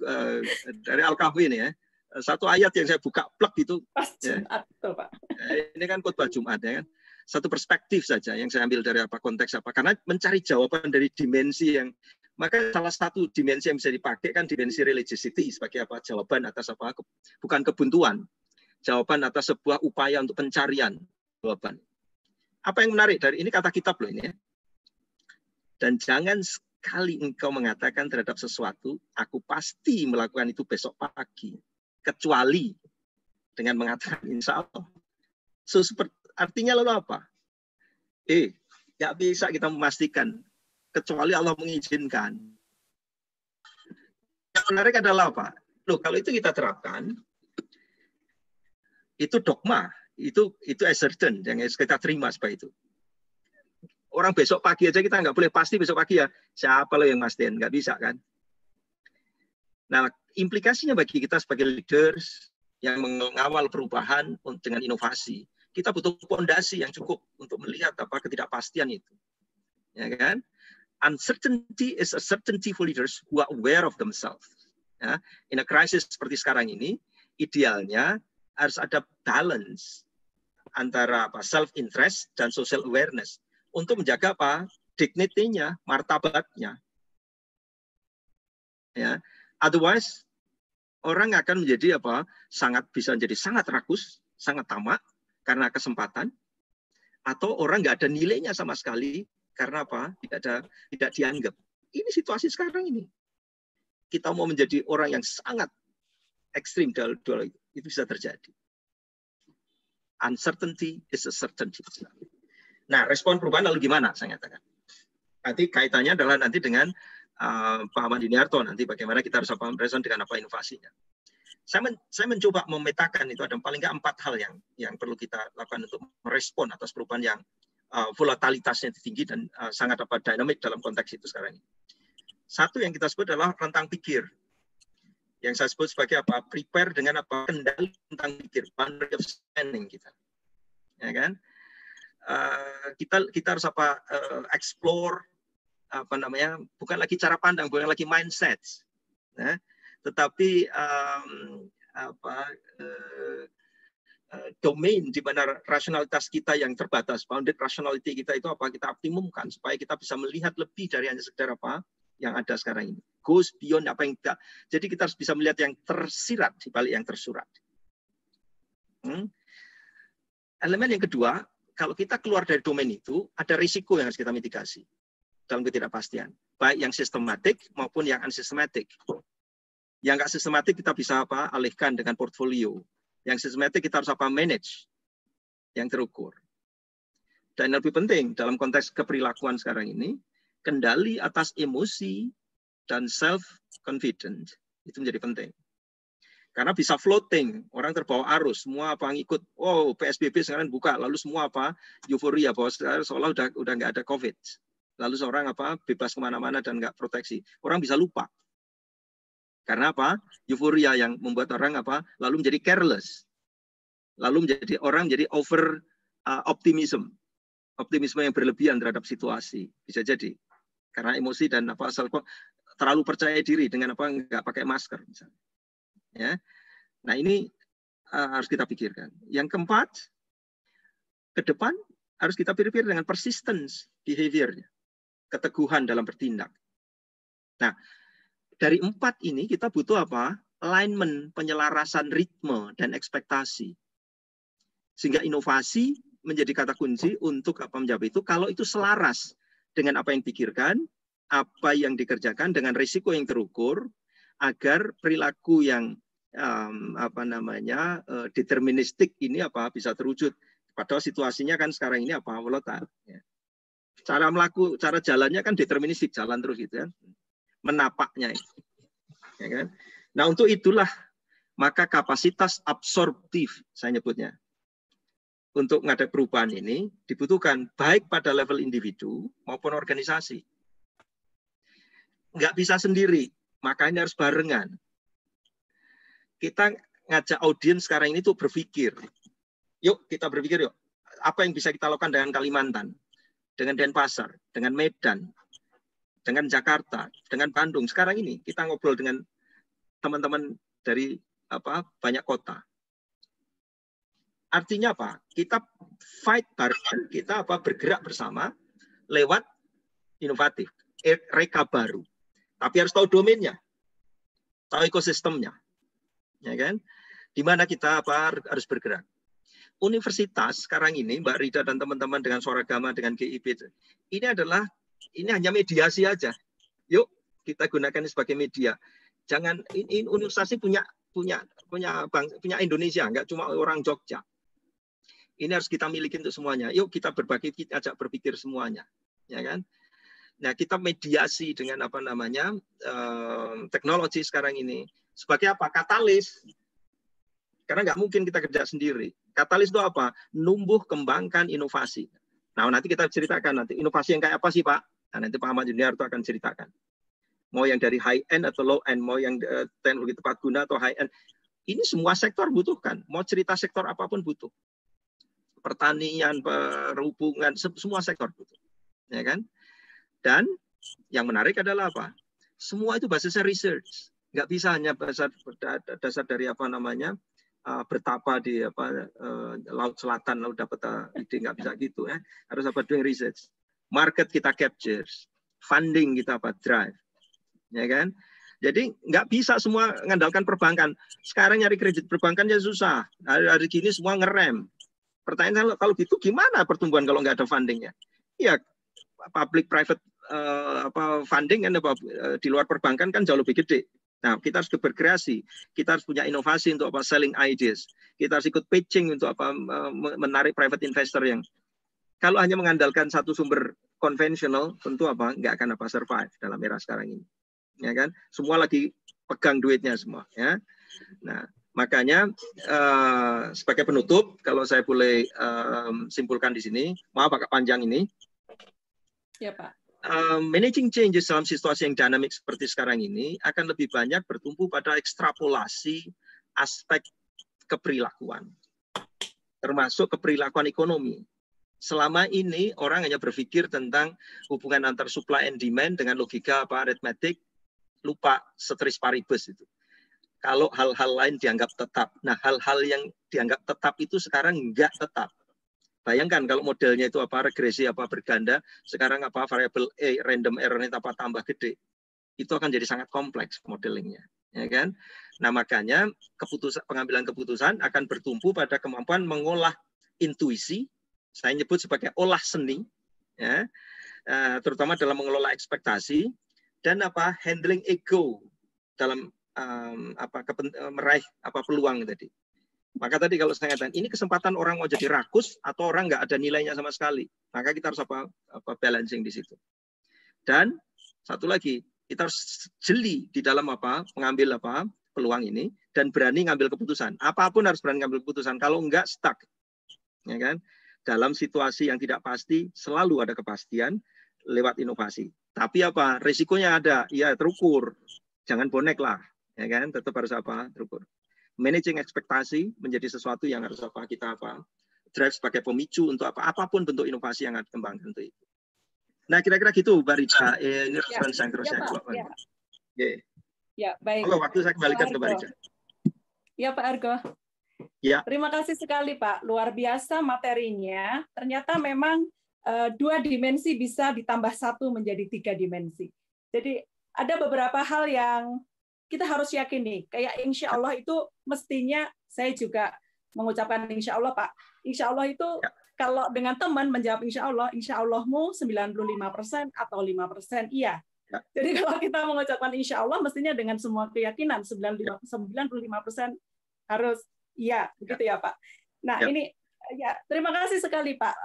dari Al-Kahfi ini ya. Satu ayat yang saya buka plek itu. Jumat tuh, Pak. Ini kan khotbah Jumat ya kan. Satu perspektif saja yang saya ambil dari konteks apa. Karena mencari jawaban dari dimensi yang maka salah satu dimensi yang bisa dipakai kan dimensi religiosity sebagai apa? Jawaban atas apa? Bukan kebuntuan. Jawaban atas sebuah upaya untuk pencarian jawaban. Apa yang menarik dari ini kata kitab loh ini ya. Dan jangan sekali engkau mengatakan terhadap sesuatu, aku pasti melakukan itu besok pagi. Kecuali dengan mengatakan insya Allah. So, artinya lalu apa? Nggak bisa kita memastikan. Kecuali Allah mengizinkan. Yang menarik adalah apa? Loh, kalau itu kita terapkan, itu dogma. Itu assertion yang kita terima seperti itu. Orang besok pagi aja kita nggak boleh pasti besok pagi ya. Siapa lo yang mastiin? Nggak bisa kan? Nah, implikasinya bagi kita sebagai leaders yang mengawal perubahan dengan inovasi, kita butuh fondasi yang cukup untuk melihat apa ketidakpastian itu. Ya kan? Uncertainty is a certainty for leaders who are aware of themselves. Ya, in a crisis seperti sekarang ini, idealnya harus ada balance antara apa self interest dan social awareness untuk menjaga apa dignity-nya, martabatnya. Ya, otherwise orang akan menjadi apa bisa menjadi sangat rakus, sangat tamak karena kesempatan, atau orang nggak ada nilainya sama sekali karena apa tidak dianggap. Ini situasi sekarang ini. Kita mau menjadi orang yang sangat ekstrim dalam itu bisa terjadi. Uncertainty is a certainty. Nah, respon perubahan lalu gimana? Saya nyatakan. Nanti kaitannya adalah nanti dengan Pak Ahmad Yuniarto nanti bagaimana kita harus respon dengan apa inovasinya. Saya mencoba memetakan itu ada paling nggak 4 hal yang perlu kita lakukan untuk merespon atas perubahan yang volatilitasnya tinggi dan sangat dinamik dalam konteks itu sekarang ini. Satu yang kita sebut adalah rentang pikir. Yang saya sebut sebagai apa? Prepare dengan apa? Kendali rentang pikir, boundary of standing kita. Ya kan? Kita harus apa? Explore apa namanya? Bukan lagi cara pandang, bukan lagi mindset. Ya? Tetapi domain di mana rasionalitas kita yang terbatas, bounded rationality kita itu apa kita optimumkan supaya kita bisa melihat lebih dari hanya sekedar apa yang ada sekarang ini. Goes beyond apa yang tidak. Jadi kita harus bisa melihat yang tersirat di balik yang tersurat. Elemen yang kedua, kalau kita keluar dari domain itu, ada risiko yang harus kita mitigasi dalam ketidakpastian. Baik yang sistematik maupun yang unsystematic. Yang nggak sistematik kita bisa apa alihkan dengan portfolio. Yang sistematik kita harus apa manage yang terukur. Dan yang lebih penting dalam konteks keperilakuan sekarang ini, kendali atas emosi dan self-confidence itu menjadi penting. Karena bisa floating, orang terbawa arus, semua apa ngikut, oh PSBB sekarang buka, lalu semua apa euforia bahwa seolah udah nggak ada COVID. Lalu seorang apa bebas kemana-mana dan nggak proteksi. Orang bisa lupa. Karena apa? Euforia yang membuat orang apa lalu menjadi careless. Lalu menjadi orang menjadi over optimism. Optimisme yang berlebihan terhadap situasi. Bisa jadi. Karena emosi dan apa terlalu percaya diri dengan apa nggak pakai masker misalnya. Ya. Nah, ini harus kita pikirkan. Yang keempat, ke depan harus kita pikir dengan persistence behavior-nya. Keteguhan dalam bertindak. Nah, dari 4 ini kita butuh apa? Alignment, penyelarasan ritme dan ekspektasi. Sehingga inovasi menjadi kata kunci untuk apa menjawab itu kalau itu selaras dengan apa yang dipikirkan, apa yang dikerjakan dengan risiko yang terukur agar perilaku yang deterministik ini apa bisa terwujud. Padahal situasinya kan sekarang ini apa volatile. Ya. Cara jalannya kan deterministik, jalan terus gitu ya. Menapaknya itu. Ya kan? Nah, untuk itulah maka kapasitas absorptif saya nyebutnya. Untuk menghadapi perubahan ini dibutuhkan baik pada level individu maupun organisasi. Nggak bisa sendiri, makanya harus barengan. Kita ngajak audiens sekarang ini tuh berpikir. Yuk kita berpikir yuk, apa yang bisa kita lakukan dengan Kalimantan, dengan Denpasar, dengan Medan, dengan Jakarta, dengan Bandung. Sekarang ini kita ngobrol dengan teman-teman dari banyak kota. Artinya apa? Kita fight bareng, kita bergerak bersama lewat inovatif, reka baru. Tapi harus tahu domainnya, tahu ekosistemnya, ya kan? Di mana kita harus bergerak. Universitas sekarang ini, Mbak Rida dan teman-teman dengan Suara Gama, dengan GIP, ini hanya mediasi aja. Yuk kita gunakan sebagai media. Jangan ini universitas punya Indonesia, nggak cuma orang Jogja. Ini harus kita miliki untuk semuanya. Yuk kita berbagi, kita ajak berpikir semuanya, ya kan? Nah, kita mediasi dengan teknologi sekarang ini sebagai apa? Katalis. Karena nggak mungkin kita kerja sendiri. Katalis itu apa? Numbuh kembangkan inovasi. Nah, nanti kita ceritakan nanti inovasi yang kayak apa sih, Pak? Nah, nanti Pak Ahmad Yuniarto akan ceritakan. Mau yang dari high end atau low end, mau yang teknologi tepat guna atau high end. Ini semua sektor butuhkan. Mau cerita sektor apapun butuh. pertanian, perhubungan, semua sektor, ya kan? Dan yang menarik adalah apa? Semua itu basisnya research, nggak bisa hanya dasar dari apa namanya bertapa di laut selatan lalu dapat ide, nggak bisa gitu ya. Harus apa, doing research, market kita capture, funding kita drive, ya kan? Jadi nggak bisa semua mengandalkan perbankan. Sekarang nyari kredit perbankan ya susah. Hari gini semua ngerem. Pertanyaan kalau gitu gimana pertumbuhan kalau nggak ada fundingnya? Ya public private funding kan di luar perbankan kan jauh lebih gede. Nah, kita harus berkreasi, kita harus punya inovasi untuk selling ideas. Kita harus ikut pitching untuk menarik private investor yang kalau hanya mengandalkan satu sumber konvensional tentu nggak akan survive dalam era sekarang ini. Ya kan, semua lagi pegang duitnya semua, ya. Nah, makanya sebagai penutup, kalau saya boleh simpulkan di sini, maaf agak panjang ini. Ya, Pak. Managing changes dalam situasi yang dinamik seperti sekarang ini akan lebih banyak bertumpu pada ekstrapolasi aspek keperilakuan, termasuk keperilakuan ekonomi. Selama ini orang hanya berpikir tentang hubungan antar supply and demand dengan logika aritmetik, lupa ceteris paribus itu. Kalau hal-hal lain dianggap tetap. Nah, hal-hal yang dianggap tetap itu sekarang enggak tetap. Bayangkan kalau modelnya itu regresi berganda, sekarang variabel random error-nya tambah gede. Itu akan jadi sangat kompleks modelingnya, ya kan? Nah, makanya pengambilan keputusan akan bertumpu pada kemampuan mengolah intuisi, saya nyebut sebagai olah seni, ya. Terutama dalam mengelola ekspektasi, dan handling ego dalam meraih peluang tadi. Maka tadi kalau saya katakan ini kesempatan orang mau jadi rakus atau orang nggak ada nilainya sama sekali, maka kita harus balancing di situ. Dan satu lagi, kita harus jeli di dalam mengambil peluang ini dan berani ngambil keputusan. Apapun harus berani ngambil keputusan. Kalau enggak stuck, ya kan? Dalam situasi yang tidak pasti selalu ada kepastian lewat inovasi. Tapi risikonya ada, ya terukur. Jangan bonek lah, ya kan? Tetap harus terukur. Managing ekspektasi menjadi sesuatu yang harus kita drive sebagai pemicu untuk apapun bentuk inovasi yang akan kembangkan untuk itu. Nah, kira-kira gitu, Mbak Rica. Ini respons yang terus saya jawab. Ya, baik. Waktu saya kembalikan ke Mbak Rica. Ya, Pak Argo. Ya. Terima kasih sekali, Pak. Luar biasa materinya. Ternyata memang 2 dimensi bisa ditambah 1 menjadi 3 dimensi. Jadi ada beberapa hal yang kita harus yakini. Kayak insya Allah itu mestinya saya juga mengucapkan insya Allah, Pak. Insya Allah itu kalau dengan teman menjawab insya Allahmu 95% atau 5% iya. Jadi kalau kita mengucapkan insya Allah mestinya dengan semua keyakinan 95% harus iya, begitu ya, Pak. Nah, ini ya terima kasih sekali, Pak.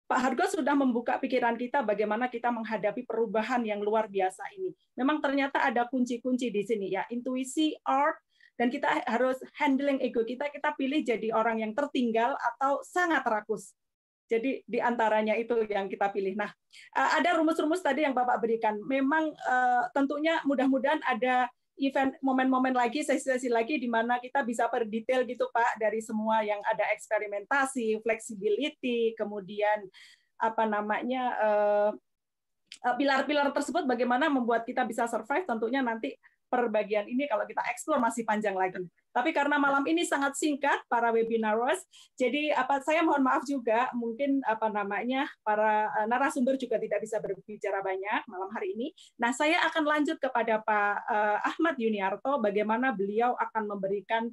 Pak Hargo sudah membuka pikiran kita bagaimana kita menghadapi perubahan yang luar biasa ini. Memang ternyata ada kunci-kunci di sini ya, intuisi, art, dan kita harus handling ego kita pilih jadi orang yang tertinggal atau sangat rakus. Jadi di antaranya itu yang kita pilih. Nah, ada rumus-rumus tadi yang Bapak berikan. Memang tentunya mudah-mudahan ada event momen-momen lagi, sesi-sesi lagi di mana kita bisa perdetail gitu Pak, dari semua yang ada eksperimentasi, flexibility, kemudian pilar-pilar tersebut bagaimana membuat kita bisa survive. Tentunya nanti per bagian ini kalau kita explore masih panjang lagi. Tapi karena malam ini sangat singkat para webinarers, jadi saya mohon maaf juga mungkin para narasumber juga tidak bisa berbicara banyak malam hari ini. Nah, saya akan lanjut kepada Pak Ahmad Yuniarto bagaimana beliau akan memberikan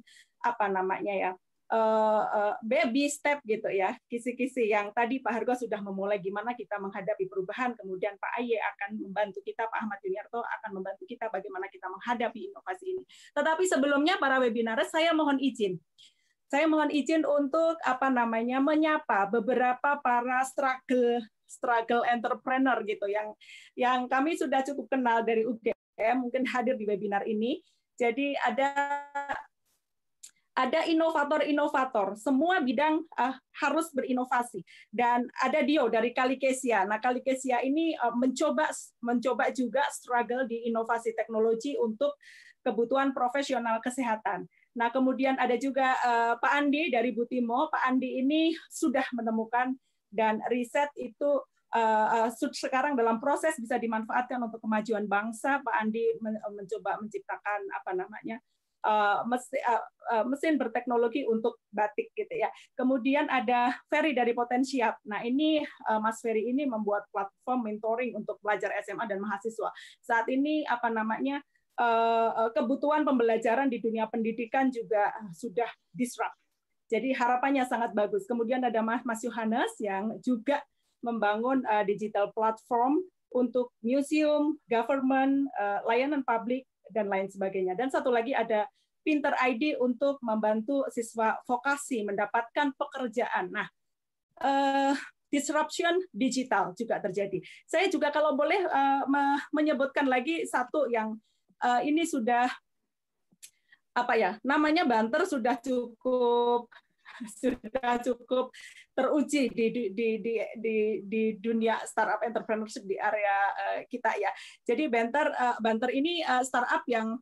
baby step gitu ya, kisi-kisi yang tadi Pak Hargo sudah memulai gimana kita menghadapi perubahan, kemudian Pak Aye akan membantu kita, Pak Ahmad Yuniarto akan membantu kita bagaimana kita menghadapi inovasi ini. Tetapi sebelumnya para webinaris, saya mohon izin untuk menyapa beberapa para struggle entrepreneur gitu yang kami sudah cukup kenal dari UGM, mungkin hadir di webinar ini. Jadi ada inovator-inovator, semua bidang harus berinovasi. Dan ada Dio dari Kalikesia. Nah, Kalikesia ini mencoba juga struggle di inovasi teknologi untuk kebutuhan profesional kesehatan. Nah, kemudian ada juga Pak Andi dari Butimo. Pak Andi ini sudah menemukan dan riset itu sekarang dalam proses bisa dimanfaatkan untuk kemajuan bangsa. Pak Andi mencoba menciptakan mesin berteknologi untuk batik gitu ya. Kemudian ada Ferry dari Potensiap. Nah, ini Mas Ferry ini membuat platform mentoring untuk pelajar SMA dan mahasiswa. Saat ini kebutuhan pembelajaran di dunia pendidikan juga sudah disrupt. Jadi harapannya sangat bagus. Kemudian ada Mas Yohanes yang juga membangun digital platform untuk museum, government, layanan publik, dan lain sebagainya. Dan satu lagi ada Pinter ID untuk membantu siswa vokasi mendapatkan pekerjaan. Nah, disruption digital juga terjadi. Saya juga kalau boleh menyebutkan lagi satu yang ini sudah namanya banter sudah cukup teruji di dunia startup entrepreneurship di area kita ya. Jadi Banter ini startup yang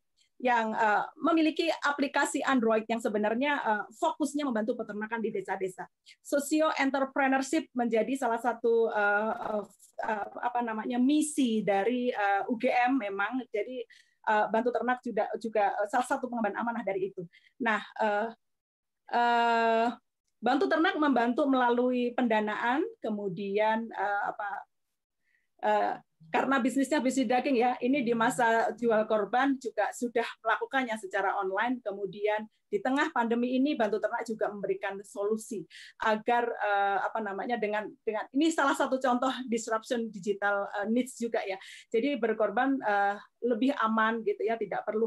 memiliki aplikasi Android yang sebenarnya fokusnya membantu peternakan di desa-desa. Socio entrepreneurship menjadi salah satu misi dari UGM memang. Jadi bantu ternak juga salah satu pengemban amanah dari itu. Nah, bantu ternak membantu melalui pendanaan, kemudian karena bisnisnya bisnis daging ya, ini di masa jual korban juga sudah melakukannya secara online. Kemudian di tengah pandemi ini bantu ternak juga memberikan solusi agar dengan ini salah satu contoh disruption digital needs juga ya. Jadi berkorban lebih aman gitu ya, tidak perlu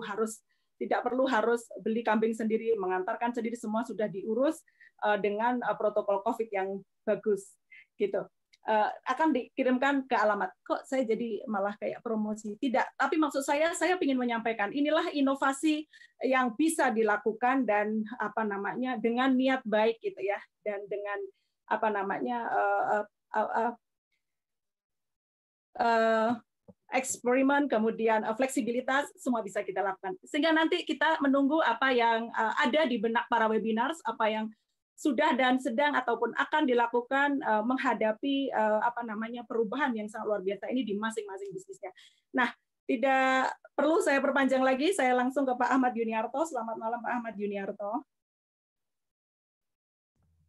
harus beli kambing sendiri, mengantarkan sendiri, semua sudah diurus dengan protokol COVID yang bagus gitu. Akan dikirimkan ke alamat. Kok saya jadi malah kayak promosi? Tidak, tapi maksud saya ingin menyampaikan inilah inovasi yang bisa dilakukan dan dengan niat baik gitu ya, dan dengan eksperimen, kemudian fleksibilitas, semua bisa kita lakukan. Sehingga nanti kita menunggu apa yang ada di benak para webinars, apa yang sudah dan sedang ataupun akan dilakukan menghadapi perubahan yang sangat luar biasa ini di masing-masing bisnisnya. Nah, tidak perlu saya perpanjang lagi, saya langsung ke Pak Ahmad Yuniarto. Selamat malam Pak Ahmad Yuniarto.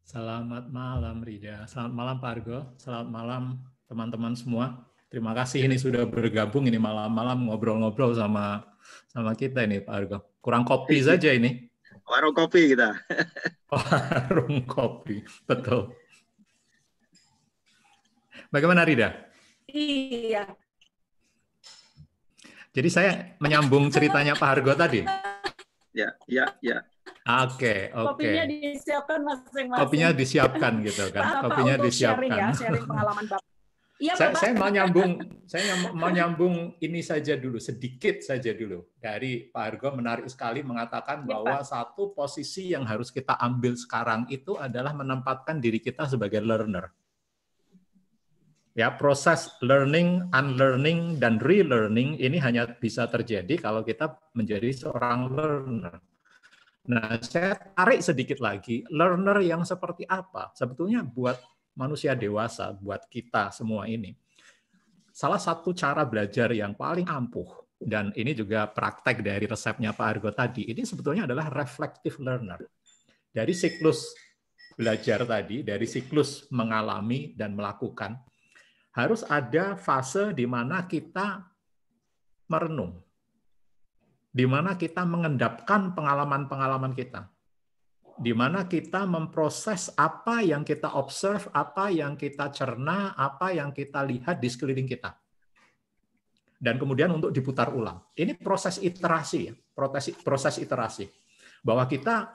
Selamat malam Rida, selamat malam Pak Argo, selamat malam teman-teman semua. Terima kasih ini sudah bergabung ini malam-malam ngobrol-ngobrol sama kita ini Pak Argo. Kurang kopi saja ini. Warung kopi kita. Warung kopi, betul. Bagaimana Rida? Iya. Jadi saya menyambung ceritanya Pak Hargo tadi. Ya. Oke. Kopinya disiapkan masing-masing. Kopinya disiapkan gitu kan. Kopinya disiapkan. Sharing pengalaman Bapak. Iya, saya mau nyambung ini saja dulu, sedikit saja dulu. Dari Pak Hargo menarik sekali mengatakan bahwa satu posisi yang harus kita ambil sekarang itu adalah menempatkan diri kita sebagai learner. Ya, proses learning, unlearning, dan relearning ini hanya bisa terjadi kalau kita menjadi seorang learner. Nah, saya tarik sedikit lagi, learner yang seperti apa? Sebetulnya buat manusia dewasa, buat kita semua ini. Salah satu cara belajar yang paling ampuh, dan ini juga praktek dari resepnya Pak Argo tadi, ini sebetulnya adalah reflective learner. Dari siklus belajar tadi, dari siklus mengalami dan melakukan, harus ada fase di mana kita merenung, di mana kita mengendapkan pengalaman-pengalaman kita, di mana kita memproses apa yang kita observe, apa yang kita cerna, apa yang kita lihat di sekeliling kita. Dan kemudian untuk diputar ulang. Ini proses iterasi, ya, proses iterasi. Bahwa kita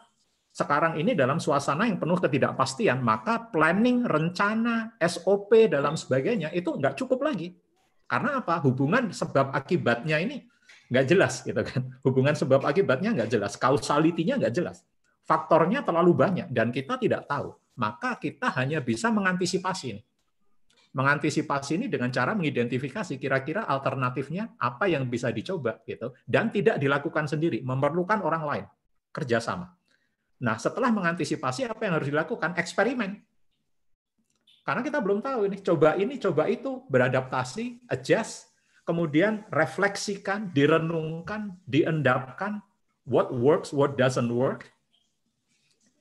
sekarang ini dalam suasana yang penuh ketidakpastian, maka planning, rencana, SOP, dalam sebagainya, itu nggak cukup lagi. Karena apa? Hubungan sebab akibatnya ini nggak jelas. Gitu kan? Hubungan sebab akibatnya nggak jelas, kausalitinya nggak jelas. Faktornya terlalu banyak dan kita tidak tahu, maka kita hanya bisa mengantisipasi. mengantisipasi ini dengan cara mengidentifikasi kira-kira alternatifnya apa yang bisa dicoba gitu, dan tidak dilakukan sendiri, memerlukan orang lain, kerjasama. Nah, setelah mengantisipasi apa yang harus dilakukan, eksperimen. Karena kita belum tahu ini, coba itu, beradaptasi, adjust, kemudian refleksikan, direnungkan, diendapkan, what works, what doesn't work.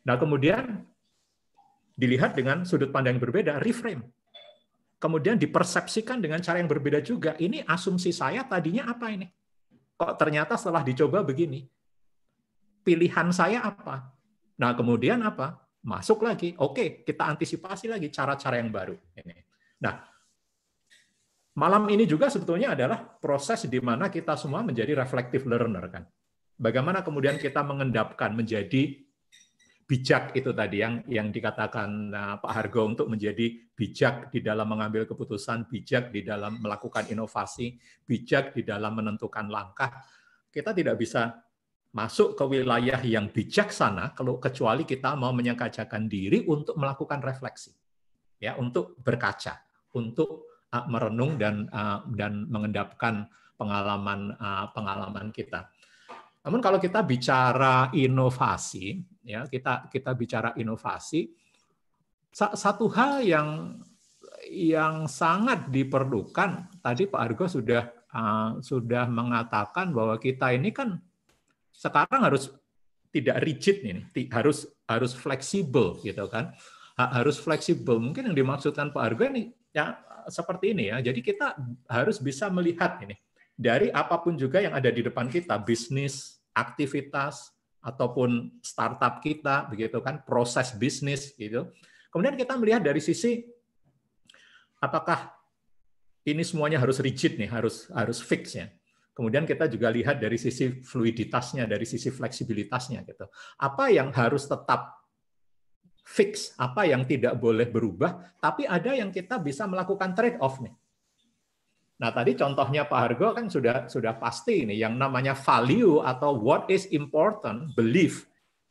Nah, kemudian dilihat dengan sudut pandang yang berbeda, reframe. Kemudian dipersepsikan dengan cara yang berbeda juga. Ini asumsi saya tadinya apa ini? Kok ternyata setelah dicoba begini? Pilihan saya apa? Nah, kemudian apa? Masuk lagi. Oke, kita antisipasi lagi cara-cara yang baru. Nah, malam ini juga sebetulnya adalah proses di mana kita semua menjadi reflective learner, kan? Bagaimana kemudian kita mengendapkan menjadi bijak itu tadi yang dikatakan Pak Hargo, untuk menjadi bijak di dalam mengambil keputusan, bijak di dalam melakukan inovasi, bijak di dalam menentukan langkah. Kita tidak bisa masuk ke wilayah yang bijaksana kecuali kita mau menyengkajakan diri untuk melakukan refleksi, ya, untuk berkaca, untuk merenung dan mengendapkan pengalaman kita. Namun kalau kita bicara inovasi, ya, kita bicara inovasi, satu hal yang sangat diperlukan, tadi Pak Argo sudah mengatakan bahwa kita ini kan sekarang harus tidak rigid nih, harus fleksibel gitu kan, harus fleksibel. Mungkin yang dimaksudkan Pak Argo ini ya seperti ini ya. Jadi kita harus bisa melihat ini dari apapun juga yang ada di depan kita, bisnis, aktivitas, ataupun startup kita, begitu kan, proses bisnis gitu. Kemudian kita melihat dari sisi apakah ini semuanya harus rigid nih, harus fix ya. Kemudian kita juga lihat dari sisi fluiditasnya, dari sisi fleksibilitasnya gitu. Apa yang harus tetap fix, apa yang tidak boleh berubah, tapi ada yang kita bisa melakukan trade off nih. Nah, tadi contohnya Pak Hargo kan sudah pasti ini, yang namanya value atau what is important, belief.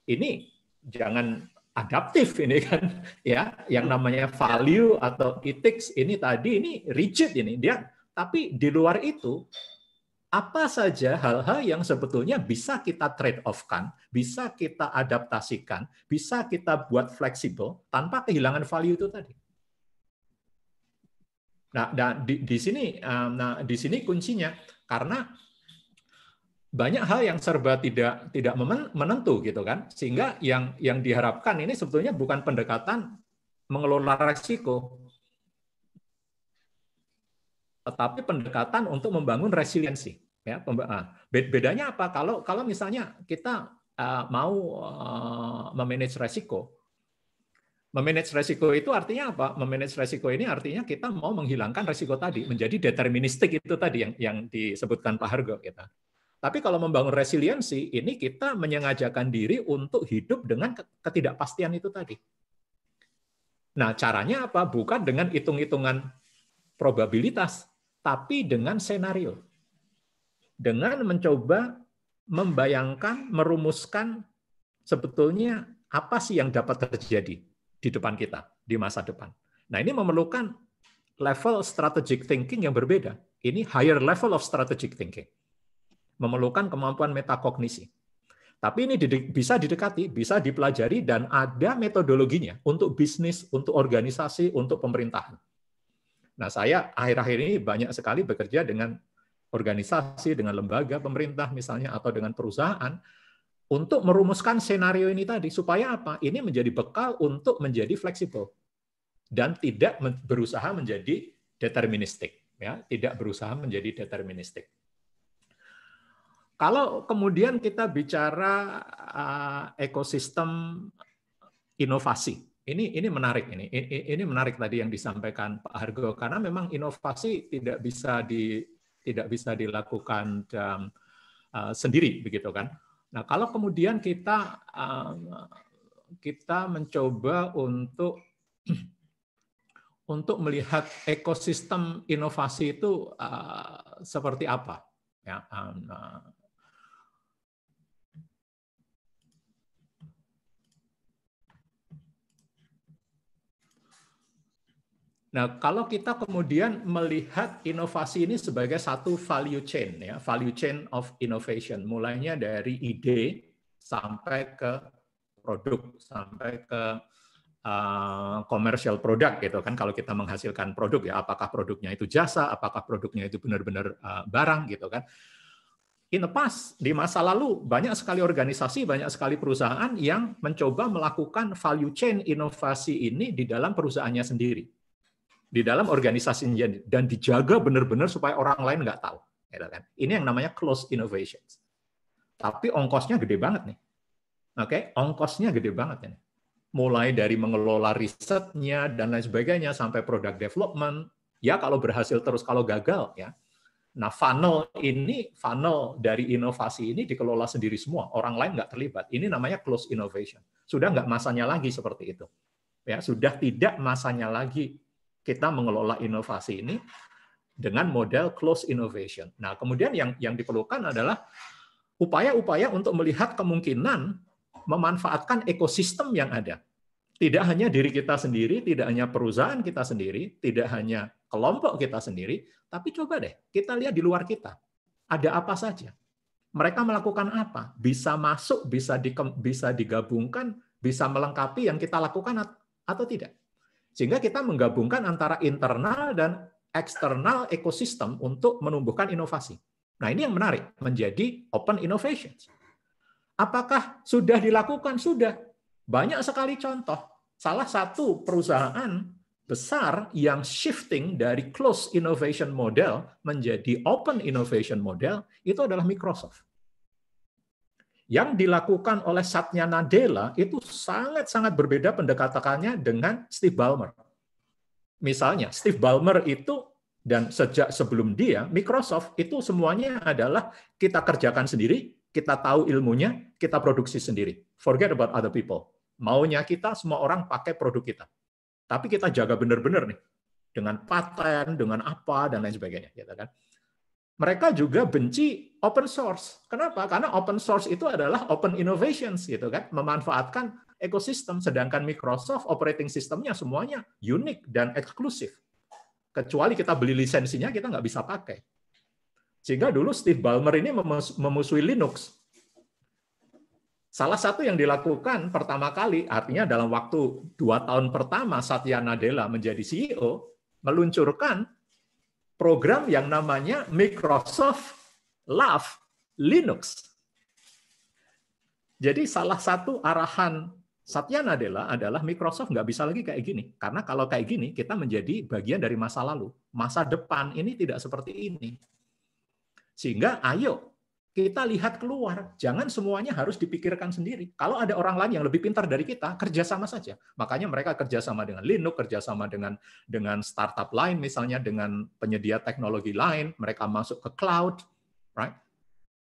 Ini jangan adaptif ini kan, ya. Yang namanya value atau ethics ini tadi ini rigid ini dia. Tapi di luar itu apa saja hal-hal yang sebetulnya bisa kita trade off-kan, bisa kita adaptasikan, bisa kita buat fleksibel tanpa kehilangan value itu tadi. Nah, di sini kuncinya, karena banyak hal yang serba tidak menentu gitu kan, sehingga yang diharapkan ini sebetulnya bukan pendekatan mengelola resiko, tetapi pendekatan untuk membangun resiliensi. Ya, bedanya apa? Kalau misalnya kita mau memanage resiko. Memanage resiko itu artinya apa? Memanage resiko ini artinya kita mau menghilangkan resiko tadi, menjadi deterministik itu tadi yang disebutkan Pak Hargo. Gitu. Tapi kalau membangun resiliensi, ini kita menyengajakan diri untuk hidup dengan ketidakpastian itu tadi. Nah, caranya apa? Bukan dengan hitung-hitungan probabilitas, tapi dengan senario. Dengan mencoba membayangkan, merumuskan sebetulnya apa sih yang dapat terjadi di depan kita, di masa depan. Nah, ini memerlukan level strategic thinking yang berbeda. Ini higher level of strategic thinking. Memerlukan kemampuan metakognisi. Tapi ini bisa didekati, bisa dipelajari, dan ada metodologinya untuk bisnis, untuk organisasi, untuk pemerintahan. Nah, saya akhir-akhir ini banyak sekali bekerja dengan organisasi, dengan lembaga pemerintah misalnya, atau dengan perusahaan, untuk merumuskan senario ini tadi, supaya apa? Ini menjadi bekal untuk menjadi fleksibel dan tidak berusaha menjadi deterministik, ya, tidak berusaha menjadi deterministik. Kalau kemudian kita bicara ekosistem inovasi, ini menarik ini menarik tadi yang disampaikan Pak Hargo, karena memang inovasi tidak bisa dilakukan sendiri, begitu kan? Nah, kalau kemudian kita mencoba untuk melihat ekosistem inovasi itu seperti apa, ya. Nah, kalau kita kemudian melihat inovasi ini sebagai satu value chain, ya, value chain of innovation, mulainya dari ide sampai ke produk, sampai ke commercial product gitu kan, kalau kita menghasilkan produk ya, apakah produknya itu jasa, apakah produknya itu benar-benar barang gitu kan. In the past, di masa lalu banyak sekali organisasi, banyak sekali perusahaan yang mencoba melakukan value chain inovasi ini di dalam perusahaannya sendiri, di dalam organisasinya, dan dijaga benar-benar supaya orang lain nggak tahu. Ini yang namanya closed innovations. Tapi ongkosnya gede banget nih. Oke, ongkosnya gede banget ini. Mulai dari mengelola risetnya dan lain sebagainya sampai product development. Ya kalau berhasil terus, kalau gagal ya. Nah, funnel dari inovasi ini dikelola sendiri semua, orang lain nggak terlibat. Ini namanya closed innovation. Sudah nggak masanya lagi seperti itu. Ya, sudah tidak masanya lagi kita mengelola inovasi ini dengan model closed innovation. Nah, kemudian yang diperlukan adalah upaya-upaya untuk melihat kemungkinan memanfaatkan ekosistem yang ada. Tidak hanya diri kita sendiri, tidak hanya perusahaan kita sendiri, tidak hanya kelompok kita sendiri, tapi coba deh, kita lihat di luar kita. Ada apa saja? Mereka melakukan apa? Bisa masuk, bisa digabungkan, bisa melengkapi yang kita lakukan atau tidak. Sehingga kita menggabungkan antara internal dan eksternal ekosistem untuk menumbuhkan inovasi. Nah, ini yang menarik, menjadi open innovations. Apakah sudah dilakukan? Sudah. Banyak sekali contoh. Salah satu perusahaan besar yang shifting dari closed innovation model menjadi open innovation model itu adalah Microsoft. Yang dilakukan oleh Satya Nadella itu sangat-sangat berbeda pendekatannya dengan Steve Ballmer. Misalnya, Steve Ballmer itu, dan sejak sebelum dia, Microsoft itu semuanya adalah kita kerjakan sendiri, kita tahu ilmunya, kita produksi sendiri. Forget about other people. Maunya kita, semua orang pakai produk kita. Tapi kita jaga benar-benar nih, dengan paten, dengan apa, dan lain sebagainya. Gitu kan. Mereka juga benci open source. Kenapa? Karena open source itu adalah open innovations, gitu kan, memanfaatkan ekosistem. Sedangkan Microsoft operating systemnya semuanya unik dan eksklusif. Kecuali kita beli lisensinya, kita nggak bisa pakai. Sehingga dulu Steve Ballmer ini memusuhi Linux. Salah satu yang dilakukan pertama kali, artinya dalam waktu 2 tahun pertama Satya Nadella menjadi CEO, meluncurkan program yang namanya Microsoft Love Linux. Jadi salah satu arahan Satya Nadella adalah Microsoft nggak bisa lagi kayak gini. Karena kalau kayak gini, kita menjadi bagian dari masa lalu. Masa depan ini tidak seperti ini. Sehingga ayo, kita lihat keluar, jangan semuanya harus dipikirkan sendiri. Kalau ada orang lain yang lebih pintar dari kita, kerjasama saja. Makanya mereka kerjasama dengan Linux, kerjasama dengan startup lain, misalnya dengan penyedia teknologi lain, mereka masuk ke cloud, right?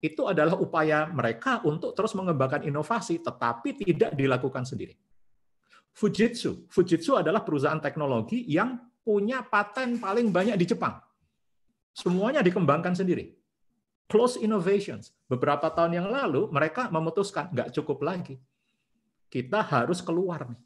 Itu adalah upaya mereka untuk terus mengembangkan inovasi, tetapi tidak dilakukan sendiri. Fujitsu adalah perusahaan teknologi yang punya paten paling banyak di Jepang. Semuanya dikembangkan sendiri. Close innovations. Beberapa tahun yang lalu mereka memutuskan nggak cukup lagi. Kita harus keluar nih.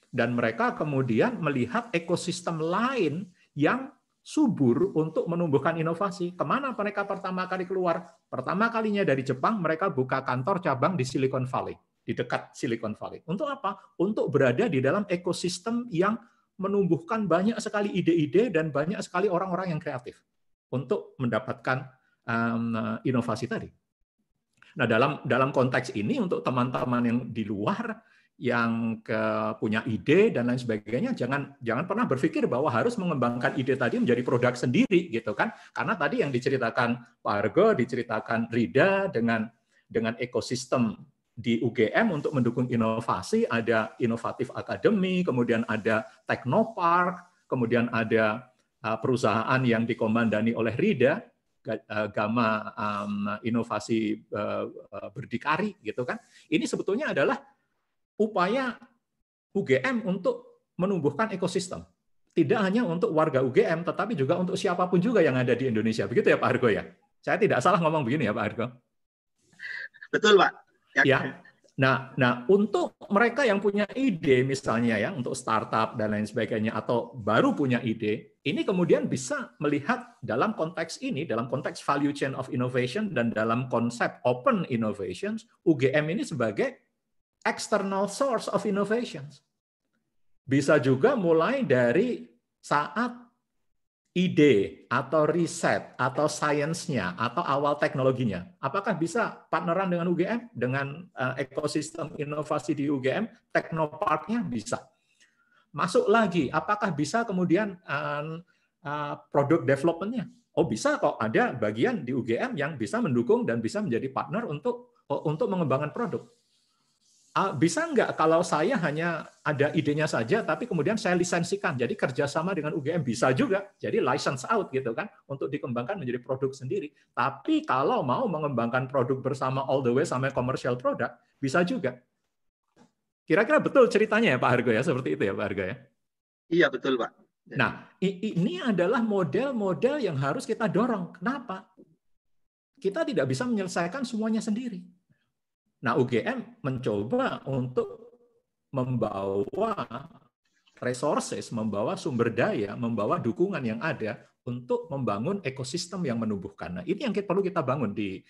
Dan mereka kemudian melihat ekosistem lain yang subur untuk menumbuhkan inovasi. Kemana mereka pertama kali keluar? Pertama kalinya dari Jepang, mereka buka kantor cabang di Silicon Valley, di dekat Silicon Valley. Untuk apa? Untuk berada di dalam ekosistem yang menumbuhkan banyak sekali ide-ide dan banyak sekali orang-orang yang kreatif untuk mendapatkan inovasi tadi. Nah, dalam konteks ini untuk teman-teman yang di luar yang punya ide dan lain sebagainya, jangan pernah berpikir bahwa harus mengembangkan ide tadi menjadi produk sendiri gitu kan. Karena tadi yang diceritakan Pak Argo, diceritakan Rida dengan ekosistem di UGM untuk mendukung inovasi, ada Inovatif Academy, kemudian ada Teknopark, kemudian ada perusahaan yang dikomandani oleh Rida, Gama Inovasi Berdikari gitu kan. Ini sebetulnya adalah upaya UGM untuk menumbuhkan ekosistem. Tidak hanya untuk warga UGM, tetapi juga untuk siapapun juga yang ada di Indonesia. Begitu ya Pak Argo ya? Saya tidak salah ngomong begini ya Pak Argo? Betul Pak. Ya. Nah, untuk mereka yang punya ide misalnya ya, untuk startup dan lain sebagainya, atau baru punya ide, ini kemudian bisa melihat dalam konteks ini, dalam konteks value chain of innovation dan dalam konsep open innovations, UGM ini sebagai external source of innovations. Bisa juga mulai dari saat ide atau riset atau sainsnya atau awal teknologinya. Apakah bisa partneran dengan UGM, dengan ekosistem inovasi di UGM, Teknoparknya bisa. Masuk lagi, apakah bisa kemudian product development-nya? Oh bisa kok, ada bagian di UGM yang bisa mendukung dan bisa menjadi partner untuk mengembangkan produk. Bisa nggak kalau saya hanya ada idenya saja, tapi kemudian saya lisensikan, jadi kerjasama dengan UGM bisa juga, jadi license out gitu kan, untuk dikembangkan menjadi produk sendiri. Tapi kalau mau mengembangkan produk bersama all the way sampai commercial product, bisa juga. Kira-kira betul ceritanya ya Pak Hargo ya, seperti itu ya Pak Hargo ya? Iya betul Pak. Nah, ini adalah model-model yang harus kita dorong. Kenapa? Kita tidak bisa menyelesaikan semuanya sendiri. Nah, UGM mencoba untuk membawa resources, membawa sumber daya, membawa dukungan yang ada untuk membangun ekosistem yang menumbuhkan. Nah, ini yang perlu kita bangun di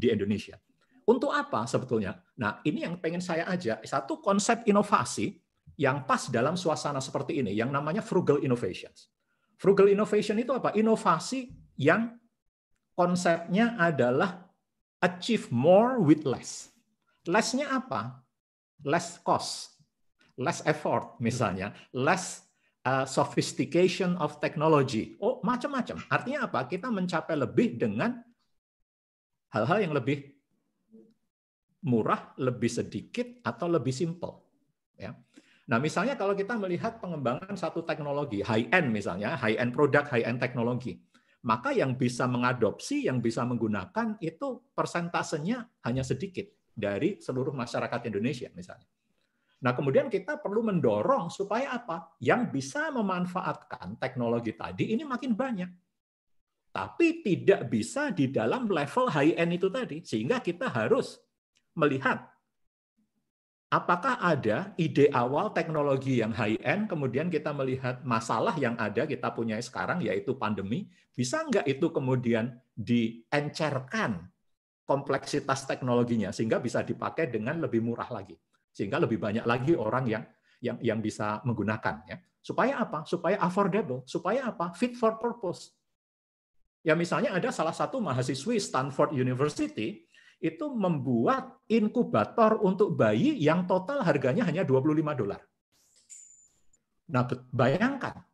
Indonesia. Untuk apa sebetulnya? Nah, ini yang pengen saya ajak, satu konsep inovasi yang pas dalam suasana seperti ini, yang namanya frugal innovations. Frugal innovation itu apa? Inovasi yang konsepnya adalah achieve more with less. Less-nya apa? Less cost, less effort misalnya, less sophistication of technology. Oh, macam-macam. Artinya apa? Kita mencapai lebih dengan hal-hal yang lebih murah, lebih sedikit, atau lebih simple. Ya. Nah, misalnya kalau kita melihat pengembangan satu teknologi, high-end misalnya, high-end produk, high-end teknologi, maka yang bisa mengadopsi, yang bisa menggunakan itu persentasenya hanya sedikit dari seluruh masyarakat Indonesia misalnya. Nah, kemudian kita perlu mendorong supaya apa? Yang bisa memanfaatkan teknologi tadi ini makin banyak. Tapi tidak bisa di dalam level high-end itu tadi. Sehingga kita harus melihat apakah ada ide awal teknologi yang high-end, kemudian kita melihat masalah yang ada kita punya sekarang, yaitu pandemi, bisa nggak itu kemudian diencerkan kompleksitas teknologinya, sehingga bisa dipakai dengan lebih murah lagi, sehingga lebih banyak lagi orang yang bisa menggunakan. Ya. Supaya apa? Supaya affordable. Supaya apa? Fit for purpose. Ya misalnya ada salah satu mahasiswi Stanford University, itu membuat inkubator untuk bayi yang total harganya hanya $25. Nah, bayangkan.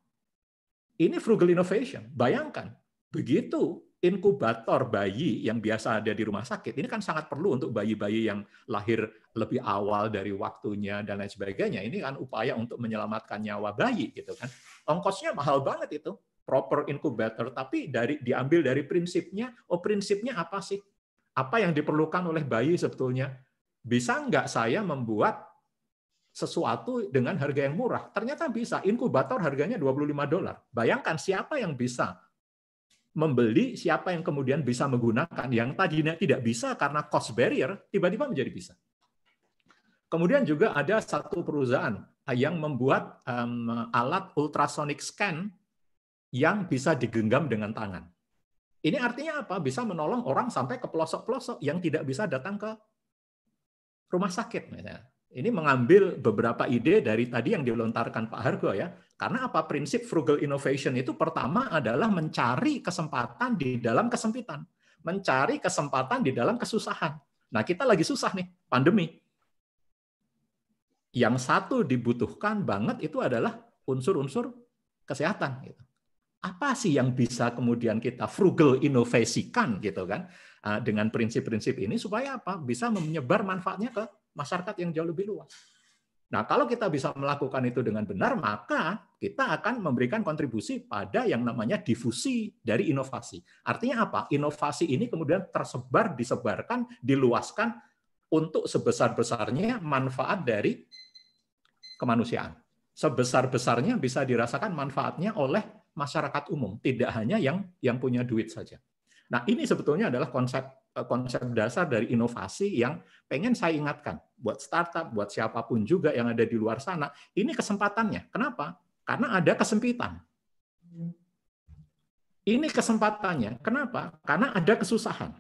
Ini frugal innovation. Bayangkan. Begitu inkubator bayi yang biasa ada di rumah sakit, ini kan sangat perlu untuk bayi-bayi yang lahir lebih awal dari waktunya dan lain sebagainya. Ini kan upaya untuk menyelamatkan nyawa bayi gitu kan. Ongkosnya mahal banget itu. Proper inkubator, tapi diambil dari prinsipnya, prinsipnya apa sih? Apa yang diperlukan oleh bayi sebetulnya? Bisa nggak saya membuat sesuatu dengan harga yang murah? Ternyata bisa. Inkubator harganya $25. Bayangkan siapa yang bisa membeli, siapa yang kemudian bisa menggunakan. Yang tadinya tidak bisa karena cost barrier, tiba-tiba menjadi bisa. Kemudian juga ada satu perusahaan yang membuat alat ultrasonic scan yang bisa digenggam dengan tangan. Ini artinya apa? Bisa menolong orang sampai ke pelosok-pelosok yang tidak bisa datang ke rumah sakit. Ini mengambil beberapa ide dari tadi yang dilontarkan Pak Hargo ya. Karena apa? Prinsip frugal innovation itu pertama adalah mencari kesempatan di dalam kesempitan. Mencari kesempatan di dalam kesusahan. Nah, kita lagi susah nih, pandemi. Yang satu dibutuhkan banget itu adalah unsur-unsur kesehatan. Gitu. Apa sih yang bisa kemudian kita frugal inovasikan gitu kan dengan prinsip-prinsip ini supaya apa bisa menyebar manfaatnya ke masyarakat yang jauh lebih luas. Nah, kalau kita bisa melakukan itu dengan benar, maka kita akan memberikan kontribusi pada yang namanya difusi dari inovasi. Artinya apa? Inovasi ini kemudian tersebar, disebarkan, diluaskan untuk sebesar-besarnya manfaat dari kemanusiaan. Sebesar-besarnya bisa dirasakan manfaatnya oleh masyarakat umum, tidak hanya yang punya duit saja. Nah, ini sebetulnya adalah konsep konsep dasar dari inovasi yang pengen saya ingatkan buat startup, buat siapapun juga yang ada di luar sana. Ini kesempatannya. Kenapa? Karena ada kesempitan. Ini kesempatannya. Kenapa? Karena ada kesusahan.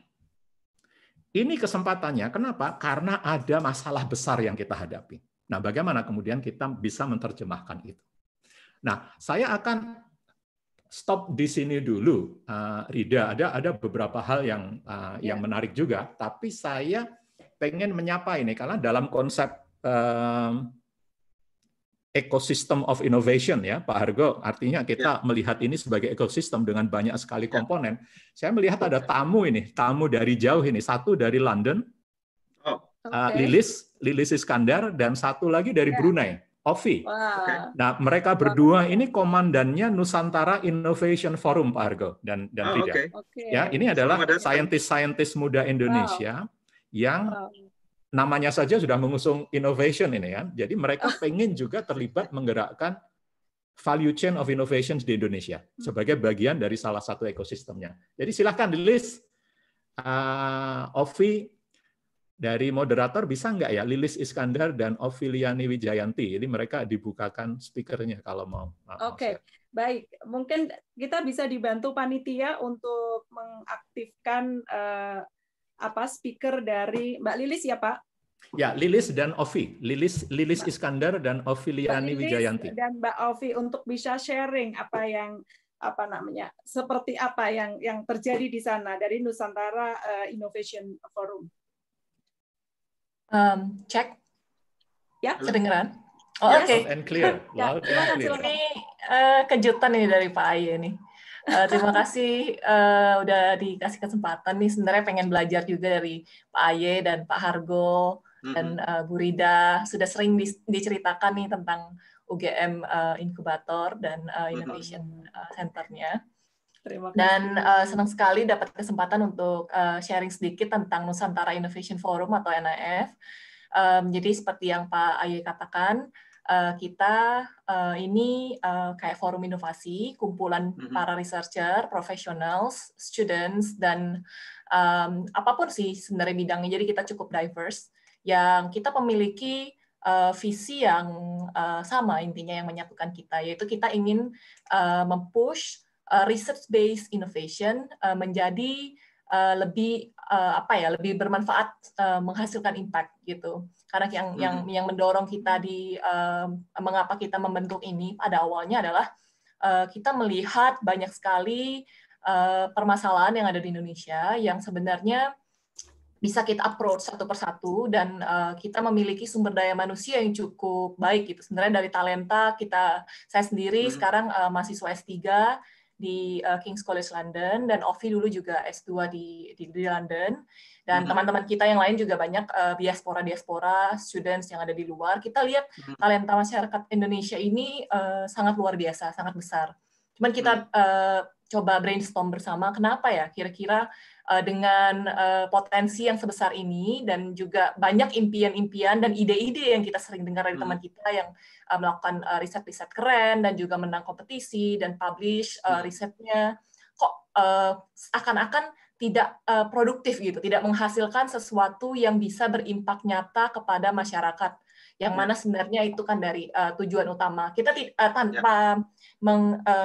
Ini kesempatannya. Kenapa? Karena ada masalah besar yang kita hadapi. Nah, bagaimana kemudian kita bisa menerjemahkan itu? Nah, saya akan stop di sini dulu, Rida. Ada beberapa hal yang menarik juga, tapi saya pengen menyapa ini karena dalam konsep ecosystem of innovation ya, Pak Hargo. Artinya kita melihat ini sebagai ekosistem dengan banyak sekali komponen. Saya melihat ada tamu dari jauh ini. Satu dari London, Lilis Iskandar, dan satu lagi dari Brunei, Ovi. Nah, mereka berdua ini komandannya Nusantara Innovation Forum, Pak Hargo dan Rida. Ya, ini adalah saintis-saintis muda Indonesia yang namanya saja sudah mengusung innovation ini kan. Jadi mereka pengen juga terlibat menggerakkan value chain of innovations di Indonesia sebagai bagian dari salah satu ekosistemnya. Jadi silahkan Lilis, Ovi dari moderator bisa nggak ya Lilis Iskandar dan Oviliani Wijayanti. Ini mereka dibukakan speakernya kalau mau. Oke. Baik, mungkin kita bisa dibantu panitia untuk mengaktifkan speaker dari Mbak Lilis ya Pak? Ya, Lilis dan Ovi. Lilis Iskandar dan Oviliani Wijayanti. Dan Mbak Ovi untuk bisa sharing seperti apa yang terjadi di sana dari Nusantara Innovation Forum. Cek. Ya, kedengeran? Oh, oke. Loud and clear. Loud and clear. Ini kejutan ini dari Pak Aye nih. Terima kasih udah dikasih kesempatan nih. Sebenarnya pengen belajar juga dari Pak Aye dan Pak Hargo dan Bu Rida. Sudah sering diceritakan nih tentang UGM Inkubator dan Innovation Center-nya. Dan senang sekali dapat kesempatan untuk sharing sedikit tentang Nusantara Innovation Forum atau NIF. Jadi seperti yang Pak Aye katakan, kita ini kayak forum inovasi, kumpulan para researcher, professionals, students, dan apapun sih sebenarnya bidangnya. Jadi kita cukup diverse, yang kita memiliki visi yang sama intinya yang menyatukan kita, yaitu kita ingin mempush research-based innovation menjadi lebih lebih bermanfaat, menghasilkan impact gitu. Karena yang mendorong kita mengapa kita membentuk ini pada awalnya adalah kita melihat banyak sekali permasalahan yang ada di Indonesia yang sebenarnya bisa kita approach satu persatu, dan kita memiliki sumber daya manusia yang cukup baik gitu. Sebenarnya dari talenta saya sendiri sekarang mahasiswa S3 di King's College London, dan Ovi dulu juga S2 di London, dan teman-teman kita yang lain juga banyak diaspora students yang ada di luar. Kita lihat talenta masyarakat Indonesia ini sangat luar biasa, sangat besar. Cuman kita coba brainstorm bersama, kenapa ya kira-kira dengan potensi yang sebesar ini, dan juga banyak impian-impian dan ide-ide yang kita sering dengar dari teman kita yang melakukan riset-riset keren dan juga menang kompetisi dan publish risetnya, kok akan-akan tidak produktif gitu, tidak menghasilkan sesuatu yang bisa berimpak nyata kepada masyarakat, yang mana sebenarnya itu kan dari tujuan utama kita tanpa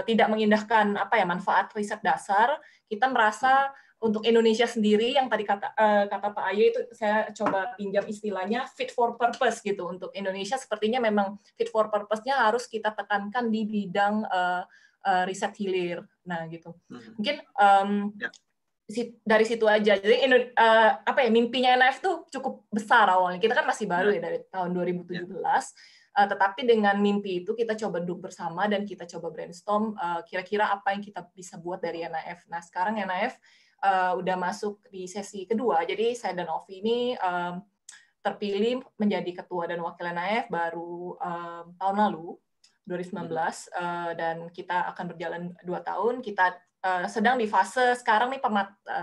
tidak mengindahkan manfaat riset dasar. Kita merasa untuk Indonesia sendiri, yang tadi kata Pak Aye itu saya coba pinjam istilahnya fit for purpose gitu. Untuk Indonesia sepertinya memang fit for purpose-nya harus kita tekankan di bidang riset hilir. Nah gitu. Mungkin dari situ aja. Jadi mimpinya NIF tuh cukup besar awalnya. Kita kan masih baru ya dari tahun 2017. Tetapi dengan mimpi itu kita coba duduk bersama dan kita coba brainstorm kira-kira apa yang kita bisa buat dari NIF. Nah, sekarang NIF udah masuk di sesi kedua. Jadi saya dan Ovi ini terpilih menjadi ketua dan wakil NIF baru tahun lalu 2019, dan kita akan berjalan 2 tahun. Kita sedang di fase sekarang nih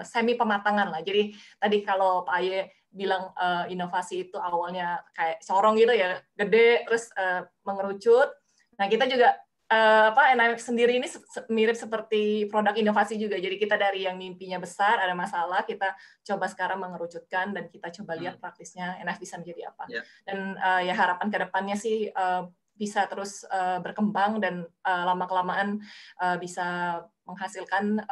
semi pematangan lah. Jadi tadi kalau Pak Aye bilang inovasi itu awalnya kayak corong gitu ya, gede terus mengerucut. Nah, kita juga NIF sendiri ini mirip seperti produk inovasi juga. Jadi kita dari yang mimpinya besar, ada masalah, kita coba sekarang mengerucutkan dan kita coba lihat praktisnya NIF bisa menjadi apa. Dan ya harapan ke depannya sih bisa terus berkembang dan lama-kelamaan bisa menghasilkan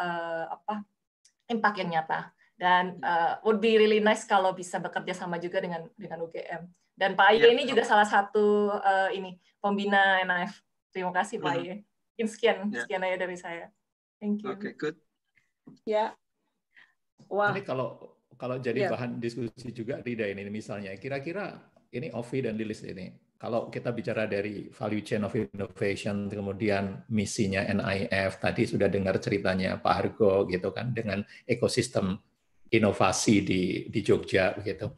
impact yang nyata. Dan would be really nice kalau bisa bekerja sama juga dengan UGM. Dan Pak Aye ini juga salah satu pembina NIF. Terima kasih Pak Aye. Sekian aja dari saya. Thank you. Oke, good. Ya. Wah. Ini kalau jadi bahan diskusi juga Rida ini misalnya, kira-kira ini Ovi dan Lilis ini, kalau kita bicara dari value chain of innovation, kemudian misinya NIF, tadi sudah dengar ceritanya Pak Hargo gitu kan, dengan ekosistem inovasi di Jogja begitu.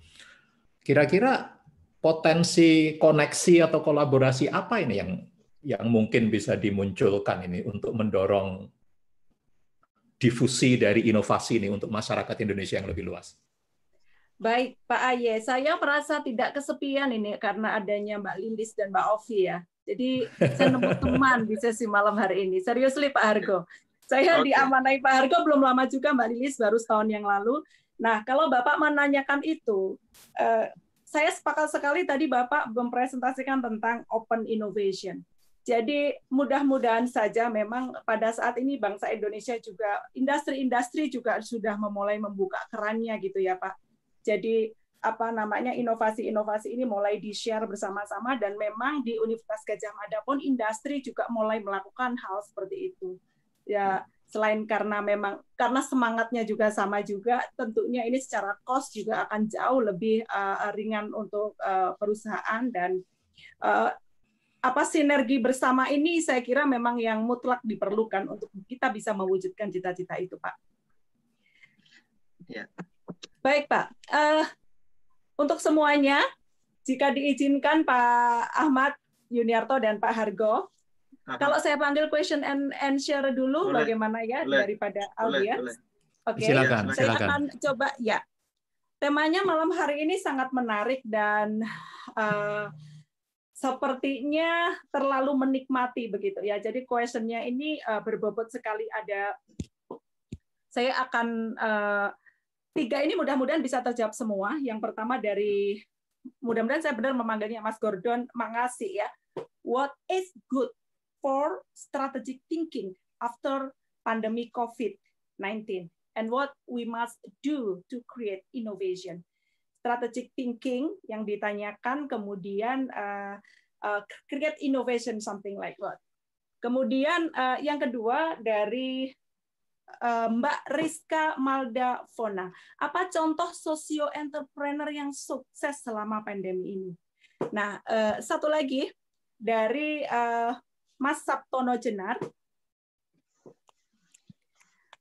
Kira-kira potensi koneksi atau kolaborasi apa ini yang mungkin bisa dimunculkan ini untuk mendorong difusi dari inovasi ini untuk masyarakat Indonesia yang lebih luas? Baik, Pak Aye, saya merasa tidak kesepian ini karena adanya Mbak Lilis dan Mbak Ovi ya. Jadi saya nemu teman di sesi malam hari ini. Seriously Pak Hargo. Saya diamanai Pak Hargo belum lama juga, Mbak Lilis baru setahun yang lalu. Nah, kalau Bapak menanyakan itu, saya sepakat sekali tadi Bapak mempresentasikan tentang open innovation. Jadi mudah-mudahan saja memang pada saat ini bangsa Indonesia juga, industri-industri juga sudah memulai membuka kerannya gitu ya Pak. Jadi inovasi-inovasi ini mulai di-share bersama-sama dan memang di Universitas Gadjah Mada pun industri juga mulai melakukan hal seperti itu. Ya, selain karena semangatnya juga sama juga, tentunya ini secara cost juga akan jauh lebih ringan untuk perusahaan dan sinergi bersama ini saya kira memang yang mutlak diperlukan untuk kita bisa mewujudkan cita-cita itu, Pak. Ya. Baik, Pak. Untuk semuanya, jika diizinkan Pak Ahmad Yuniarto dan Pak Hargo, kalau saya panggil question and answer dulu, boleh, bagaimana ya daripada audiens? Oke, silakan. Saya akan coba ya. Temanya malam hari ini sangat menarik dan sepertinya terlalu menikmati begitu ya. Jadi questionnya ini berbobot sekali ada. Saya akan 3 ini mudah-mudahan bisa terjawab semua. Yang pertama dari, mudah-mudahan saya benar memanggilnya Mas Gordon Mangasi ya. What is good for strategic thinking after pandemic COVID-19? And what we must do to create innovation? Strategic thinking yang ditanyakan, kemudian create innovation, something like that. Kemudian yang kedua dari Mbak Rizka Maldavona, apa contoh socio-entrepreneur yang sukses selama pandemi ini? Nah, satu lagi dari Mas Sabtono Jenar,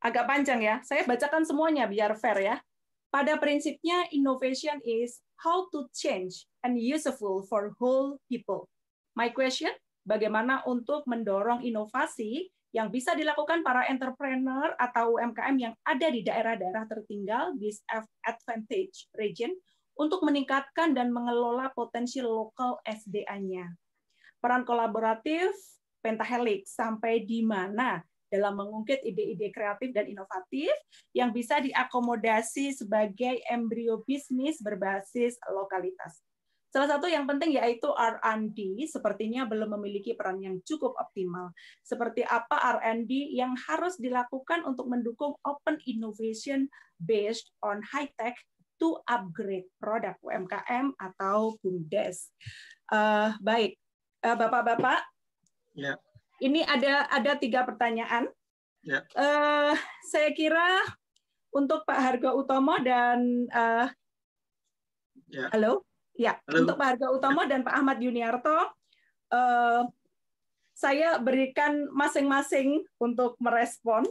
agak panjang ya, saya bacakan semuanya biar fair ya. Pada prinsipnya, innovation is how to change and useful for whole people. My question, bagaimana untuk mendorong inovasi yang bisa dilakukan para entrepreneur atau UMKM yang ada di daerah-daerah tertinggal, disadvantaged region, untuk meningkatkan dan mengelola potensi lokal SDA-nya. Peran kolaboratif Pentahelix sampai di mana dalam mengungkit ide-ide kreatif dan inovatif yang bisa diakomodasi sebagai embrio bisnis berbasis lokalitas. Salah satu yang penting yaitu R&D sepertinya belum memiliki peran yang cukup optimal. Seperti apa R&D yang harus dilakukan untuk mendukung open innovation based on high-tech to upgrade produk UMKM atau BUMDes. Baik, Bapak-Bapak, ya. Ini ada 3 pertanyaan. Ya. Saya kira untuk Pak Hargo Utomo dan ya. Halo. Ya, halo. Untuk Pak Hargo Utomo dan Pak Ahmad Yuniarto, saya berikan masing-masing untuk merespon.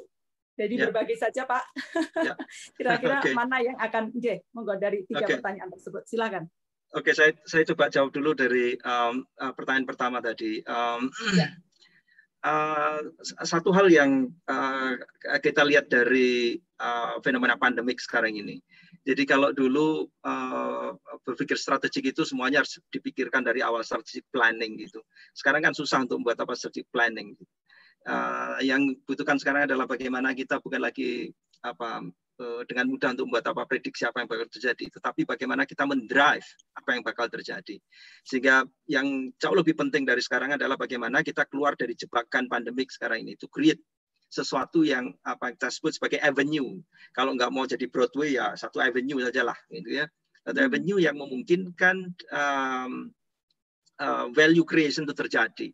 Jadi berbagi saja, Pak. Ya. Kira-kira mana yang akan monggo dari 3 pertanyaan tersebut. Silakan. Oke, saya coba jawab dulu dari pertanyaan pertama tadi. Satu hal yang kita lihat dari fenomena pandemik sekarang ini. Jadi kalau dulu berpikir strategik itu semuanya harus dipikirkan dari awal, strategic planning gitu. Sekarang kan susah untuk membuat apa strategic planning. Yang butuhkan sekarang adalah bagaimana kita bukan lagi dengan mudah untuk membuat prediksi apa yang bakal terjadi, tetapi bagaimana kita mendrive apa yang bakal terjadi. Sehingga yang jauh lebih penting dari sekarang adalah bagaimana kita keluar dari jebakan pandemik sekarang ini, to create sesuatu yang kita sebut sebagai avenue. Kalau nggak mau jadi Broadway ya satu avenue sajalah, gitu ya. Satu avenue yang memungkinkan value creation itu terjadi.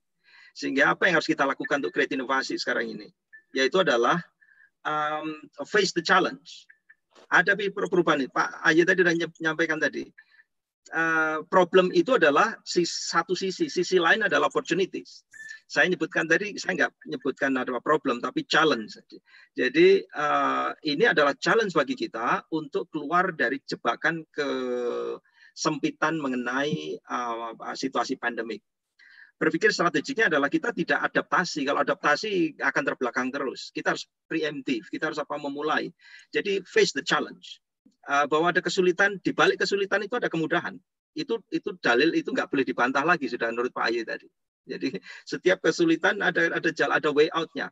Sehingga apa yang harus kita lakukan untuk create inovasi sekarang ini, yaitu adalah face the challenge. Ada perubahan. Pak Aye tadi sudah menyampaikan tadi. Problem itu adalah satu sisi lain adalah opportunities. Saya nyebutkan tadi, saya nggak nyebutkan ada problem, tapi challenge. Jadi ini adalah challenge bagi kita untuk keluar dari jebakan kesempitan mengenai situasi pandemik. Berpikir strategiknya adalah kita tidak adaptasi. Kalau adaptasi akan terbelakang terus. Kita harus preemptif, kita harus memulai. Jadi face the challenge. Bahwa ada kesulitan, di balik kesulitan itu ada kemudahan. Itu dalil itu nggak boleh dibantah lagi sudah menurut Pak Aye tadi. Jadi setiap kesulitan ada jalan, ada way out-nya.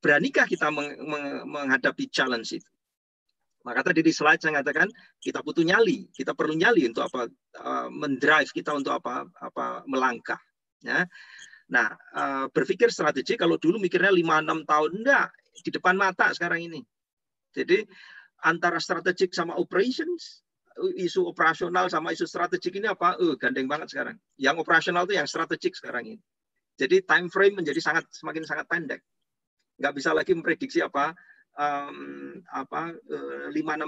Beranikah kita menghadapi challenge itu? Maka tadi di slide saya katakan kita butuh nyali, kita perlu nyali untuk mendrive kita untuk melangkah. Ya. Nah, berpikir strategi kalau dulu mikirnya 5-6 tahun, enggak, di depan mata sekarang ini. Jadi antara strategik sama operations, isu operasional sama isu strategik ini gandeng banget sekarang. Yang operasional itu yang strategik sekarang ini. Jadi time frame menjadi semakin sangat pendek. Nggak bisa lagi memprediksi 5-6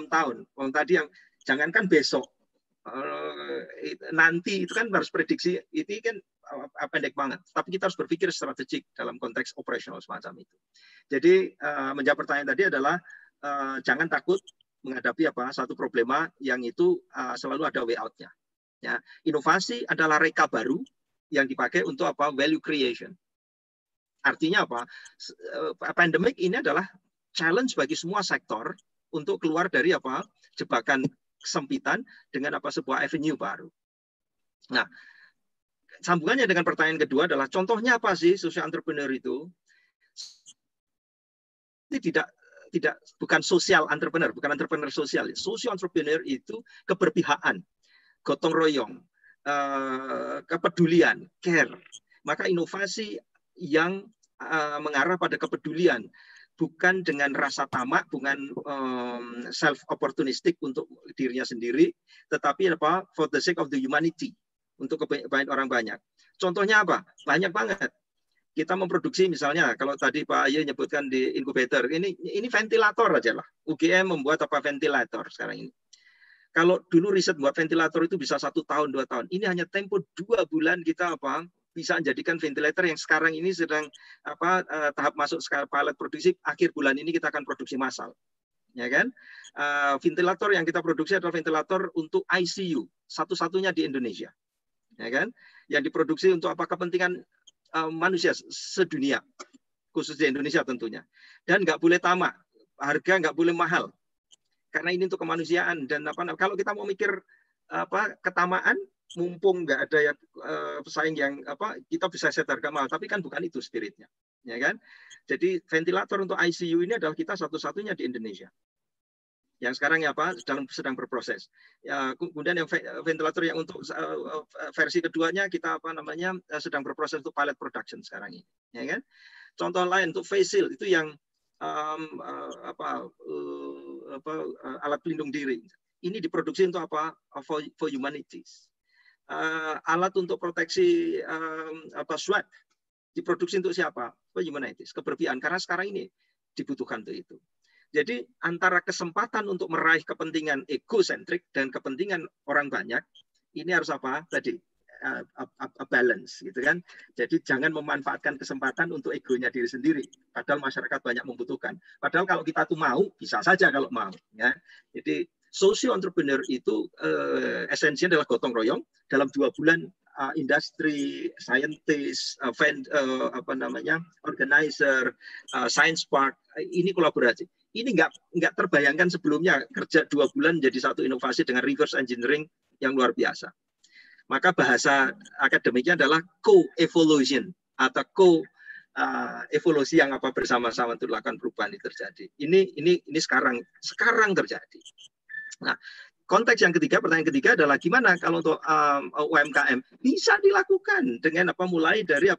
tahun. Tadi yang jangankan besok, nanti itu kan harus prediksi, itu kan pendek banget. Tapi kita harus berpikir strategik dalam konteks operasional semacam itu. Jadi menjawab pertanyaan tadi adalah jangan takut menghadapi satu problema yang itu selalu ada way out-nya. Ya, inovasi adalah reka baru yang dipakai untuk value creation. Artinya pandemik ini adalah challenge bagi semua sektor untuk keluar dari jebakan kesempitan dengan sebuah avenue baru. Nah, sambungannya dengan pertanyaan kedua adalah contohnya apa sih social entrepreneur itu? Ini bukan social entrepreneur, bukan entrepreneur sosial. Social entrepreneur itu keberpihakan, gotong royong, kepedulian, care. Maka inovasi yang mengarah pada kepedulian, bukan dengan rasa tamak, bukan self opportunistic untuk dirinya sendiri, tetapi for the sake of the humanity, untuk kebaikan orang banyak. Contohnya apa? Banyak banget. Kita memproduksi misalnya, kalau tadi Pak Aye nyebutkan di inkubator, ini ventilator aja lah. UGM membuat ventilator sekarang ini. Kalau dulu riset buat ventilator itu bisa 1 tahun, 2 tahun. Ini hanya tempo 2 bulan kita bisa menjadikan ventilator yang sekarang ini sedang tahap masuk skala pilot produksi. Akhir bulan ini kita akan produksi massal. Ya kan? Ventilator yang kita produksi adalah ventilator untuk ICU, satu-satunya di Indonesia. Ya kan? Yang diproduksi untuk kepentingan manusia sedunia, khusus di Indonesia tentunya. Dan nggak boleh tamak, harga nggak boleh mahal, karena ini untuk kemanusiaan. Dan kalau kita mau mikir ketamaan, mumpung nggak ada yang pesaing yang kita bisa set harga mahal, tapi kan bukan itu spiritnya, ya kan? Jadi ventilator untuk ICU ini adalah kita satu-satunya di Indonesia. Yang sekarang sedang berproses. Ya, kemudian yang ventilator yang untuk versi keduanya kita sedang berproses untuk pilot production sekarang ini, ya kan? Contoh lain untuk face shield itu yang alat pelindung diri. Ini diproduksi untuk for humanities. Alat untuk proteksi swab diproduksi untuk siapa? For humanities, keberpihakan, karena sekarang ini dibutuhkan untuk itu. Jadi antara kesempatan untuk meraih kepentingan egosentrik dan kepentingan orang banyak, ini harus tadi balance, gitu kan? Jadi jangan memanfaatkan kesempatan untuk egonya diri sendiri, padahal masyarakat banyak membutuhkan. Padahal kalau kita tuh mau, bisa saja kalau mau. Ya. Jadi social entrepreneur itu esensinya adalah gotong royong. Dalam 2 bulan industri, scientist, organizer, science park, ini kolaborasi. Ini nggak terbayangkan sebelumnya kerja 2 bulan jadi satu inovasi dengan reverse engineering yang luar biasa. Maka bahasa akademiknya adalah co-evolution atau evolusi yang bersama-sama untuk melakukan perubahan itu terjadi. Ini sekarang terjadi. Nah, konteks yang ketiga, pertanyaan ketiga adalah gimana kalau untuk UMKM bisa dilakukan dengan mulai dari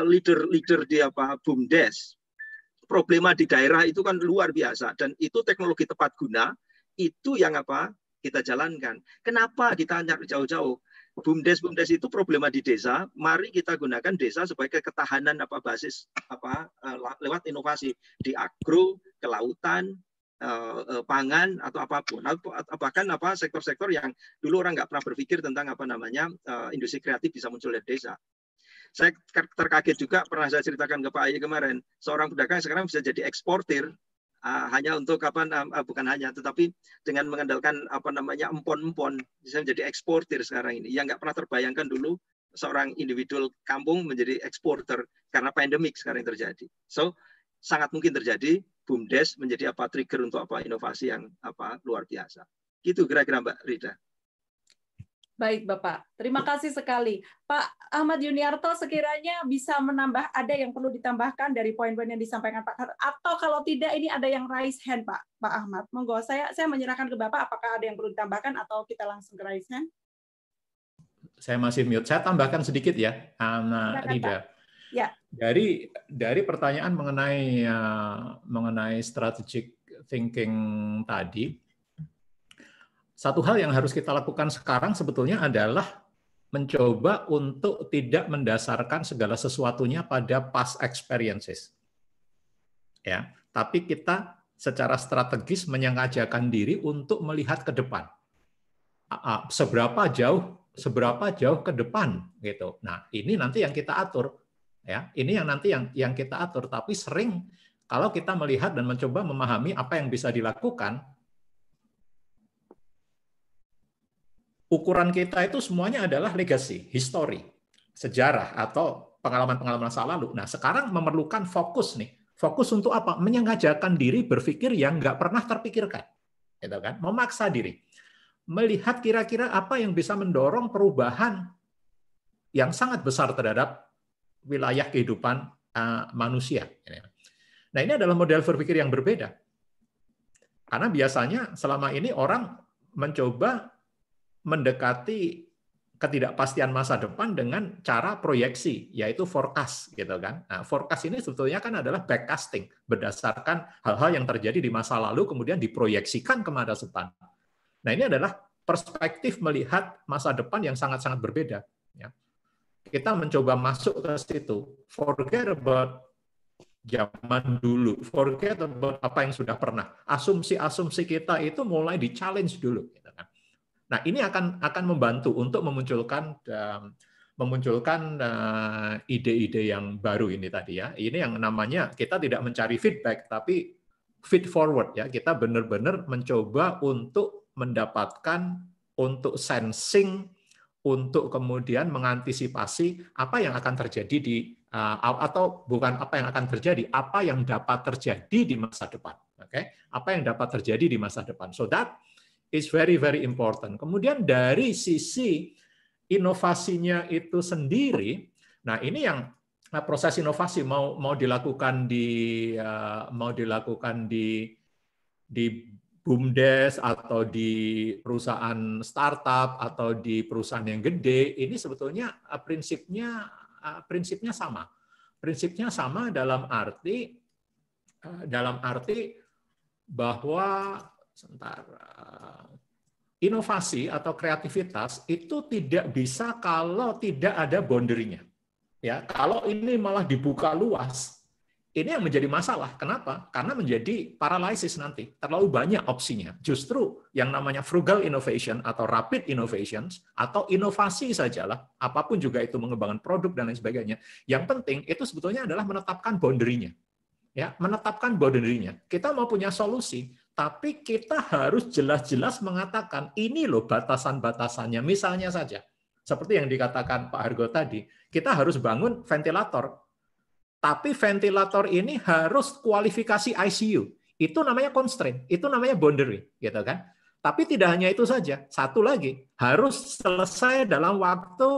leader di BUMDes. Problema di daerah itu kan luar biasa dan itu teknologi tepat guna itu yang kita jalankan. Kenapa kita nyari jauh-jauh? BUMDes itu problema di desa. Mari kita gunakan desa sebagai ketahanan basis lewat inovasi di agro, kelautan, pangan atau apapun. Bahkan sektor-sektor yang dulu orang nggak pernah berpikir tentang industri kreatif bisa muncul dari desa. Saya terkaget juga, pernah saya ceritakan ke Pak Aye kemarin, seorang pedagang sekarang bisa jadi eksportir hanya untuk bukan hanya, tetapi dengan mengandalkan empon-empon bisa menjadi eksportir sekarang ini. Yang nggak pernah terbayangkan dulu seorang individual kampung menjadi eksporter karena pandemik sekarang yang terjadi. So sangat mungkin terjadi BUMDes menjadi trigger untuk inovasi yang luar biasa. Gitu kira-kira Mbak Rida. Baik Bapak, terima kasih sekali. Pak Ahmad Yuniarto sekiranya bisa menambah, ada yang perlu ditambahkan dari poin-poin yang disampaikan Pak Hargo, atau kalau tidak ini ada yang raise hand Pak Ahmad. Monggo, saya menyerahkan ke Bapak, apakah ada yang perlu ditambahkan atau kita langsung ke raise hand? Saya masih mute. Saya tambahkan sedikit ya, Rida. Ya. Dari pertanyaan mengenai strategic thinking tadi, satu hal yang harus kita lakukan sekarang sebetulnya adalah mencoba untuk tidak mendasarkan segala sesuatunya pada past experiences. Ya, tapi kita secara strategis menyengajakan diri untuk melihat ke depan. Seberapa jauh ke depan gitu. Nah, ini nanti yang kita atur. Ya, ini yang nanti yang kita atur, tapi sering kalau kita melihat dan mencoba memahami apa yang bisa dilakukan, ukuran kita itu semuanya adalah legacy, history, sejarah atau pengalaman-pengalaman masa lalu. Nah, sekarang memerlukan fokus nih. Fokus untuk apa? Menyengajakan diri berpikir yang nggak pernah terpikirkan. Gitu kan? Memaksa diri. Melihat kira-kira apa yang bisa mendorong perubahan yang sangat besar terhadap wilayah kehidupan manusia. Nah, ini adalah model berpikir yang berbeda. Karena biasanya selama ini orang mencoba mendekati ketidakpastian masa depan dengan cara proyeksi, yaitu forecast, gitu kan. Nah, forecast ini sebetulnya kan adalah backcasting, berdasarkan hal-hal yang terjadi di masa lalu kemudian diproyeksikan ke masa depan. Nah, ini adalah perspektif melihat masa depan yang sangat-sangat berbeda. Ya. Kita mencoba masuk ke situ, forget about zaman dulu, forget about apa yang sudah pernah. Asumsi-asumsi kita itu mulai di-challenge dulu. Gitu kan. Nah, ini akan membantu untuk memunculkan ide-ide yang baru ini tadi ya. Ini yang namanya kita tidak mencari feedback, tapi feed forward ya. Kita benar-benar mencoba untuk mendapatkan, untuk sensing, untuk kemudian mengantisipasi apa yang akan terjadi atau bukan apa yang akan terjadi, apa yang dapat terjadi di masa depan. Oke, apa yang dapat terjadi di masa depan. So that is very very important. Kemudian dari sisi inovasinya itu sendiri, nah ini yang proses inovasi mau dilakukan di BUMDes atau di perusahaan startup atau di perusahaan yang gede, ini sebetulnya prinsipnya sama. Prinsipnya sama dalam arti bahwa inovasi atau kreativitas itu tidak bisa kalau tidak ada boundary-nya. Ya, kalau ini malah dibuka luas, ini yang menjadi masalah. Kenapa? Karena menjadi paralysis nanti. Terlalu banyak opsinya. Justru yang namanya frugal innovation atau rapid innovations atau inovasi sajalah, apapun juga itu mengembangkan produk dan lain sebagainya. Yang penting itu sebetulnya adalah menetapkan boundary-nya. Ya, menetapkan boundary-nya. Kita mau punya solusi, tapi kita harus jelas-jelas mengatakan ini loh batasan-batasannya. Misalnya saja, seperti yang dikatakan Pak Hargo tadi, kita harus bangun ventilator. Tapi ventilator ini harus kualifikasi ICU. Itu namanya constraint, itu namanya boundary, gitu kan? Tapi tidak hanya itu saja, satu lagi, harus selesai dalam waktu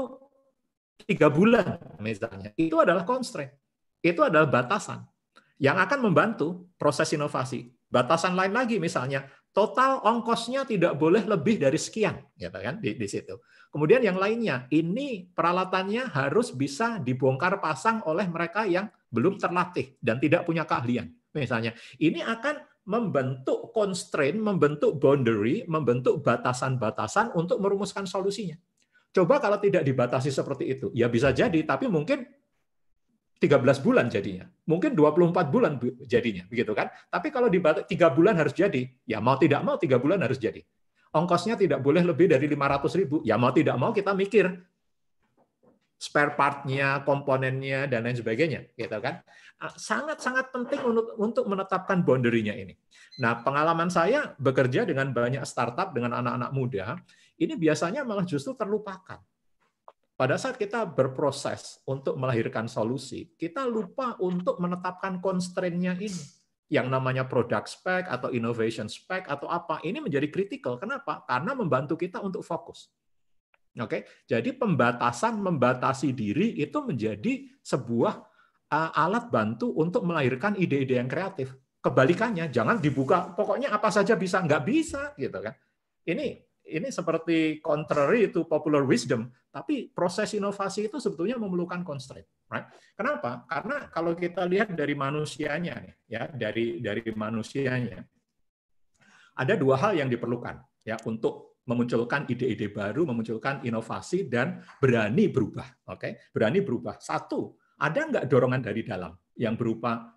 3 bulan misalnya. Itu adalah constraint. Itu adalah batasan yang akan membantu proses inovasi. Batasan lain lagi misalnya, total ongkosnya tidak boleh lebih dari sekian, gitu kan, di situ. Kemudian yang lainnya, ini peralatannya harus bisa dibongkar pasang oleh mereka yang belum terlatih dan tidak punya keahlian. Misalnya, ini akan membentuk constraint, membentuk boundary, membentuk batasan-batasan untuk merumuskan solusinya. Coba kalau tidak dibatasi seperti itu, ya bisa jadi, tapi mungkin 13 bulan jadinya. Mungkin 24 bulan jadinya, begitu kan? Tapi kalau dibatasi 3 bulan harus jadi, ya mau tidak mau 3 bulan harus jadi. Ongkosnya tidak boleh lebih dari 500.000, ya mau tidak mau kita mikir spare part-nya, komponennya, dan lain sebagainya, gitu kan? Sangat-sangat penting untuk menetapkan boundary-nya ini. Nah, pengalaman saya bekerja dengan banyak startup, dengan anak-anak muda, ini biasanya malah justru terlupakan. Pada saat kita berproses untuk melahirkan solusi, kita lupa untuk menetapkan constraint-nya ini. Yang namanya product spec atau innovation spec atau apa, ini menjadi kritikal. Kenapa? Karena membantu kita untuk fokus. Oke, jadi pembatasan, membatasi diri itu menjadi sebuah alat bantu untuk melahirkan ide-ide yang kreatif. Kebalikannya, jangan dibuka, pokoknya apa saja bisa, nggak bisa, gitu kan? Ini seperti contrary to popular wisdom, tapi proses inovasi itu sebetulnya memerlukan constraint, right? Kenapa? Karena kalau kita lihat dari manusianya, ya, dari manusianya, ada 2 hal yang diperlukan, ya, untuk memunculkan ide-ide baru, memunculkan inovasi dan berani berubah, oke? Berani berubah. 1, ada nggak dorongan dari dalam yang berupa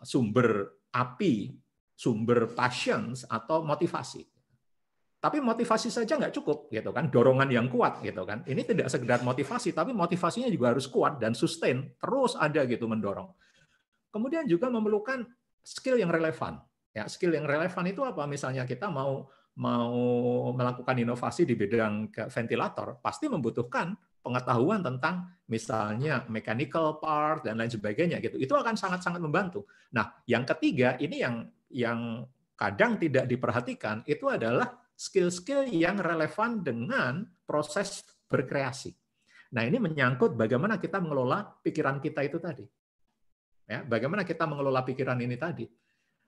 sumber api, sumber passions atau motivasi? Tapi motivasi saja nggak cukup, gitu kan? Dorongan yang kuat, gitu kan? Ini tidak sekedar motivasi, tapi motivasinya juga harus kuat dan sustain, terus ada gitu mendorong. Kemudian juga memerlukan skill yang relevan. Ya, skill yang relevan itu apa? Misalnya kita mau melakukan inovasi di bidang ventilator, pasti membutuhkan pengetahuan tentang misalnya mechanical part dan lain sebagainya, gitu. Itu akan sangat-sangat membantu. Nah, yang ketiga ini yang kadang tidak diperhatikan itu adalah skill-skill yang relevan dengan proses berkreasi. Nah, ini menyangkut bagaimana kita mengelola pikiran kita itu tadi. Ya, bagaimana kita mengelola pikiran ini tadi.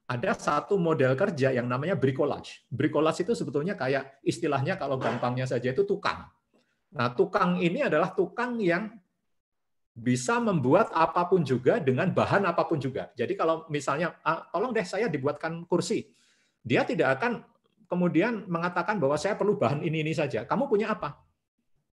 Ada satu model kerja yang namanya bricolage. Bricolage itu sebetulnya kayak istilahnya kalau gampangnya saja itu tukang. Nah, tukang ini adalah tukang yang bisa membuat apapun juga dengan bahan apapun juga. Jadi kalau misalnya, tolong deh saya dibuatkan kursi. Dia tidak akan kemudian mengatakan bahwa saya perlu bahan ini saja. Kamu punya apa?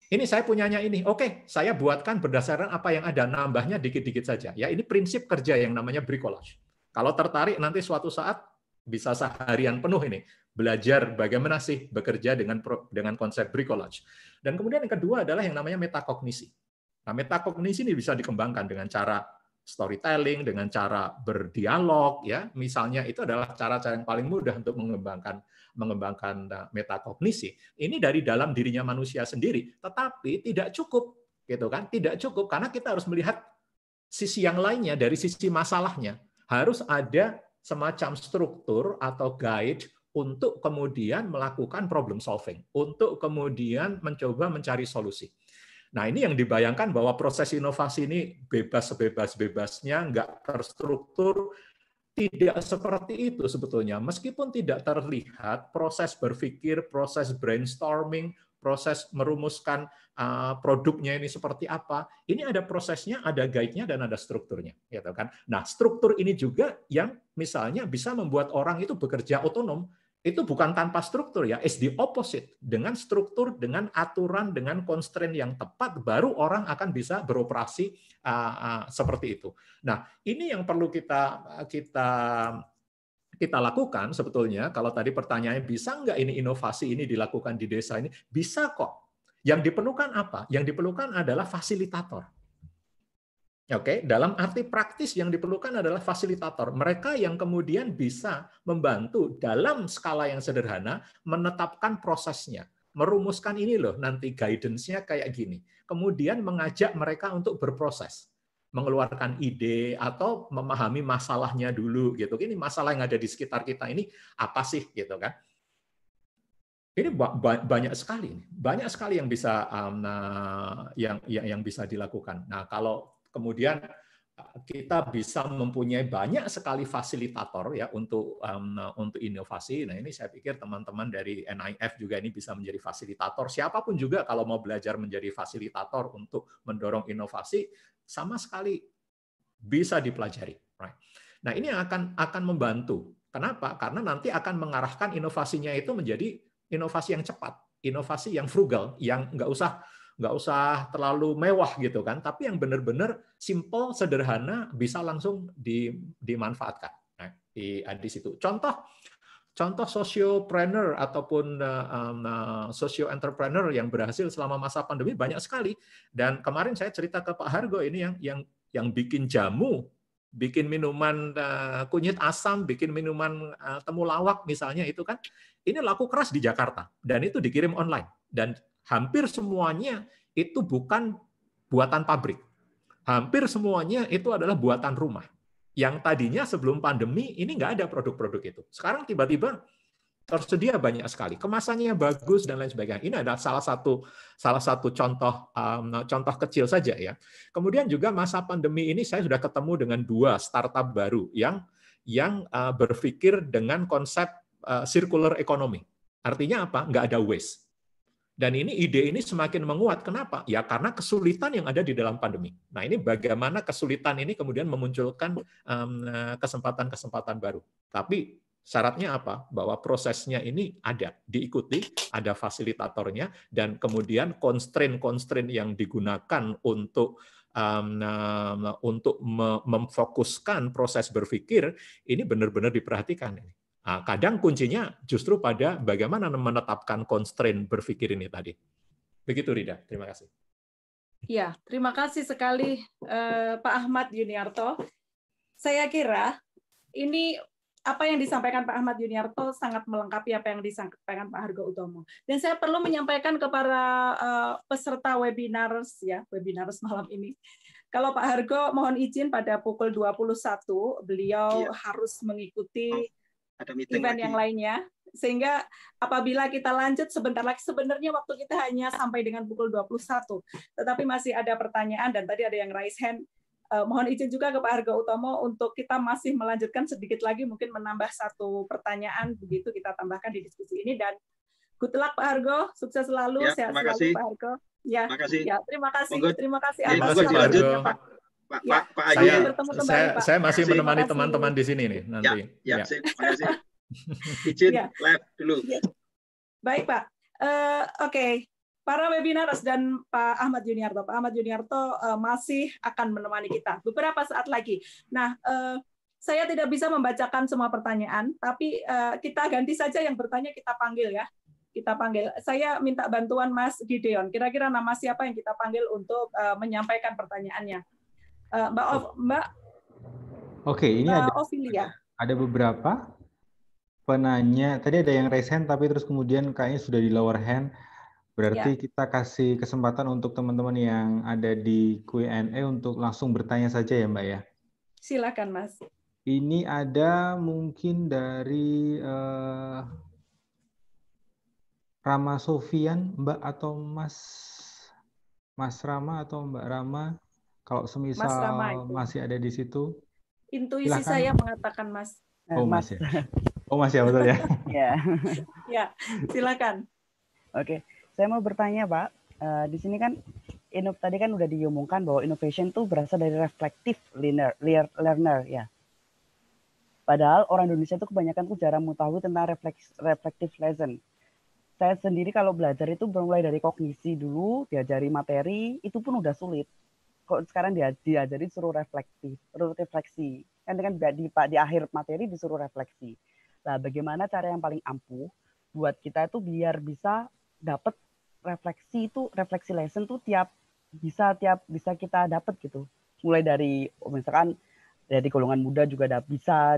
Ini saya punyanya ini. Oke, saya buatkan berdasarkan apa yang ada, nambahnya dikit-dikit saja. Ya, ini prinsip kerja yang namanya bricolage. Kalau tertarik nanti suatu saat bisa seharian penuh ini belajar bagaimana sih bekerja dengan konsep bricolage. Dan kemudian yang kedua adalah yang namanya metakognisi. Nah, metakognisi ini bisa dikembangkan dengan cara storytelling, dengan cara berdialog, ya. Misalnya itu adalah cara-cara yang paling mudah untuk mengembangkan metakognisi. Ini dari dalam dirinya manusia sendiri, tetapi tidak cukup, gitu kan? Tidak cukup karena kita harus melihat sisi yang lainnya dari sisi masalahnya. Harus ada semacam struktur atau guide untuk kemudian melakukan problem solving, untuk kemudian mencoba mencari solusi. Nah, ini yang dibayangkan bahwa proses inovasi ini bebas sebebas-bebasnya, nggak terstruktur. Tidak seperti itu sebetulnya. Meskipun tidak terlihat proses berpikir, proses brainstorming, proses merumuskan produknya ini seperti apa, ini ada prosesnya, ada guide-nya, dan ada strukturnya. Gitu kan? Nah, struktur ini juga yang misalnya bisa membuat orang itu bekerja otonom. Itu bukan tanpa struktur, ya, it's the opposite. Dengan struktur, dengan aturan, dengan constraint yang tepat, baru orang akan bisa beroperasi seperti itu. Nah, ini yang perlu kita lakukan sebetulnya. Kalau tadi pertanyaannya, bisa nggak ini inovasi ini dilakukan di desa ini? Bisa kok. Yang diperlukan apa? Yang diperlukan adalah fasilitator. Oke, dalam arti praktis yang diperlukan adalah fasilitator. Mereka yang kemudian bisa membantu dalam skala yang sederhana menetapkan prosesnya, merumuskan ini loh nanti guidance-nya kayak gini. Kemudian mengajak mereka untuk berproses. mengeluarkan ide atau memahami masalahnya dulu gitu. Ini masalah yang ada di sekitar kita ini apa sih gitu kan? Ini banyak sekali yang bisa yang bisa dilakukan. Nah, kalau kemudian kita bisa mempunyai banyak sekali fasilitator ya untuk inovasi. Nah, ini saya pikir teman-teman dari NIF juga ini bisa menjadi fasilitator. Siapapun juga kalau mau belajar menjadi fasilitator untuk mendorong inovasi sama sekali bisa dipelajari. Nah, ini akan membantu. Kenapa? Karena nanti akan mengarahkan inovasinya itu menjadi inovasi yang cepat, inovasi yang frugal, yang nggak usah terlalu mewah gitu kan, tapi yang benar-benar simple, sederhana, bisa langsung dimanfaatkan. Nah, di situ. Contoh sociopreneur ataupun socio entrepreneur yang berhasil selama masa pandemi banyak sekali. Dan kemarin saya cerita ke Pak Hargo ini yang bikin jamu, bikin minuman kunyit asam, bikin minuman temulawak misalnya itu kan, ini laku keras di Jakarta dan itu dikirim online dan hampir semuanya itu bukan buatan pabrik, hampir semuanya itu adalah buatan rumah. Yang tadinya sebelum pandemi ini nggak ada produk-produk itu, sekarang tiba-tiba tersedia banyak sekali, kemasannya bagus dan lain sebagainya. Ini adalah salah satu contoh kecil saja ya. Kemudian juga masa pandemi ini saya sudah ketemu dengan 2 startup baru yang berpikir dengan konsep circular economy. Artinya apa? Nggak ada waste. Dan ide ini semakin menguat. Kenapa? Ya karena kesulitan yang ada di dalam pandemi. Nah, ini bagaimana kesulitan ini kemudian memunculkan kesempatan-kesempatan baru. Tapi syaratnya apa? Bahwa prosesnya ini ada, diikuti, ada fasilitatornya, dan kemudian constraint yang digunakan untuk memfokuskan proses berpikir ini benar-benar diperhatikan. Kadang kuncinya justru pada bagaimana menetapkan constraint berpikir ini tadi. Begitu Rida, terima kasih. Ya, terima kasih sekali Pak Ahmad Yuniarto. Saya kira ini apa yang disampaikan Pak Ahmad Yuniarto sangat melengkapi apa yang disampaikan Pak Hargo Utomo. Dan saya perlu menyampaikan kepada peserta webinars malam ini. Kalau Pak Hargo mohon izin pada pukul 21 beliau harus mengikuti event yang lainnya, sehingga apabila kita lanjut sebentar lagi, sebenarnya waktu kita hanya sampai dengan pukul 21, tetapi masih ada pertanyaan dan tadi ada yang raise hand. Mohon izin juga ke Pak Hargo Utomo untuk kita masih melanjutkan sedikit lagi, mungkin menambah 1 pertanyaan, begitu kita tambahkan di diskusi ini. Dan good luck Pak Hargo, sukses selalu, sehat selalu Pak Hargo. Ya, terima kasih atas waktunya Pak. Pak Aye, saya masih menemani teman-teman di sini nih nanti. Terima kasih. Izin live dulu. Baik Pak. Oke. Para webinars dan Pak Ahmad Yuniarto. Pak Ahmad Yuniarto masih akan menemani kita beberapa saat lagi. Nah, saya tidak bisa membacakan semua pertanyaan, tapi kita ganti saja yang bertanya, kita panggil ya. Kita panggil. Saya minta bantuan Mas Gideon. Kira-kira nama siapa yang kita panggil untuk menyampaikan pertanyaannya? Mbak. Oke, ini ada beberapa penanya. Tadi ada yang raise hand, tapi terus kemudian kayaknya sudah di lower hand. Berarti kita kasih kesempatan untuk teman-teman yang ada di Q&A untuk langsung bertanya saja ya Mbak ya. Silakan Mas. Ini ada mungkin dari Rama Sofian, Mbak atau Mas Rama atau Mbak Rama. Kalau semisal masih ada di situ. Intuisi silakan. Saya mengatakan Mas. Oh Mas ya. Oh Mas ya, betul ya. Ya, silakan. Oke, saya mau bertanya Pak. Di sini kan tadi kan udah diumumkan bahwa innovation itu berasal dari reflective learner ya. Padahal orang Indonesia itu kebanyakan tuh jarang mengetahui tentang reflective lesson. Saya sendiri kalau belajar itu mulai dari kognisi dulu, diajari materi, itu pun udah sulit. Kok sekarang diajari suruh refleksi. Kan di akhir materi disuruh refleksi. Nah, bagaimana cara yang paling ampuh buat kita itu biar bisa dapat refleksi lesson tuh bisa kita dapat gitu. Mulai dari misalkan dari golongan muda juga bisa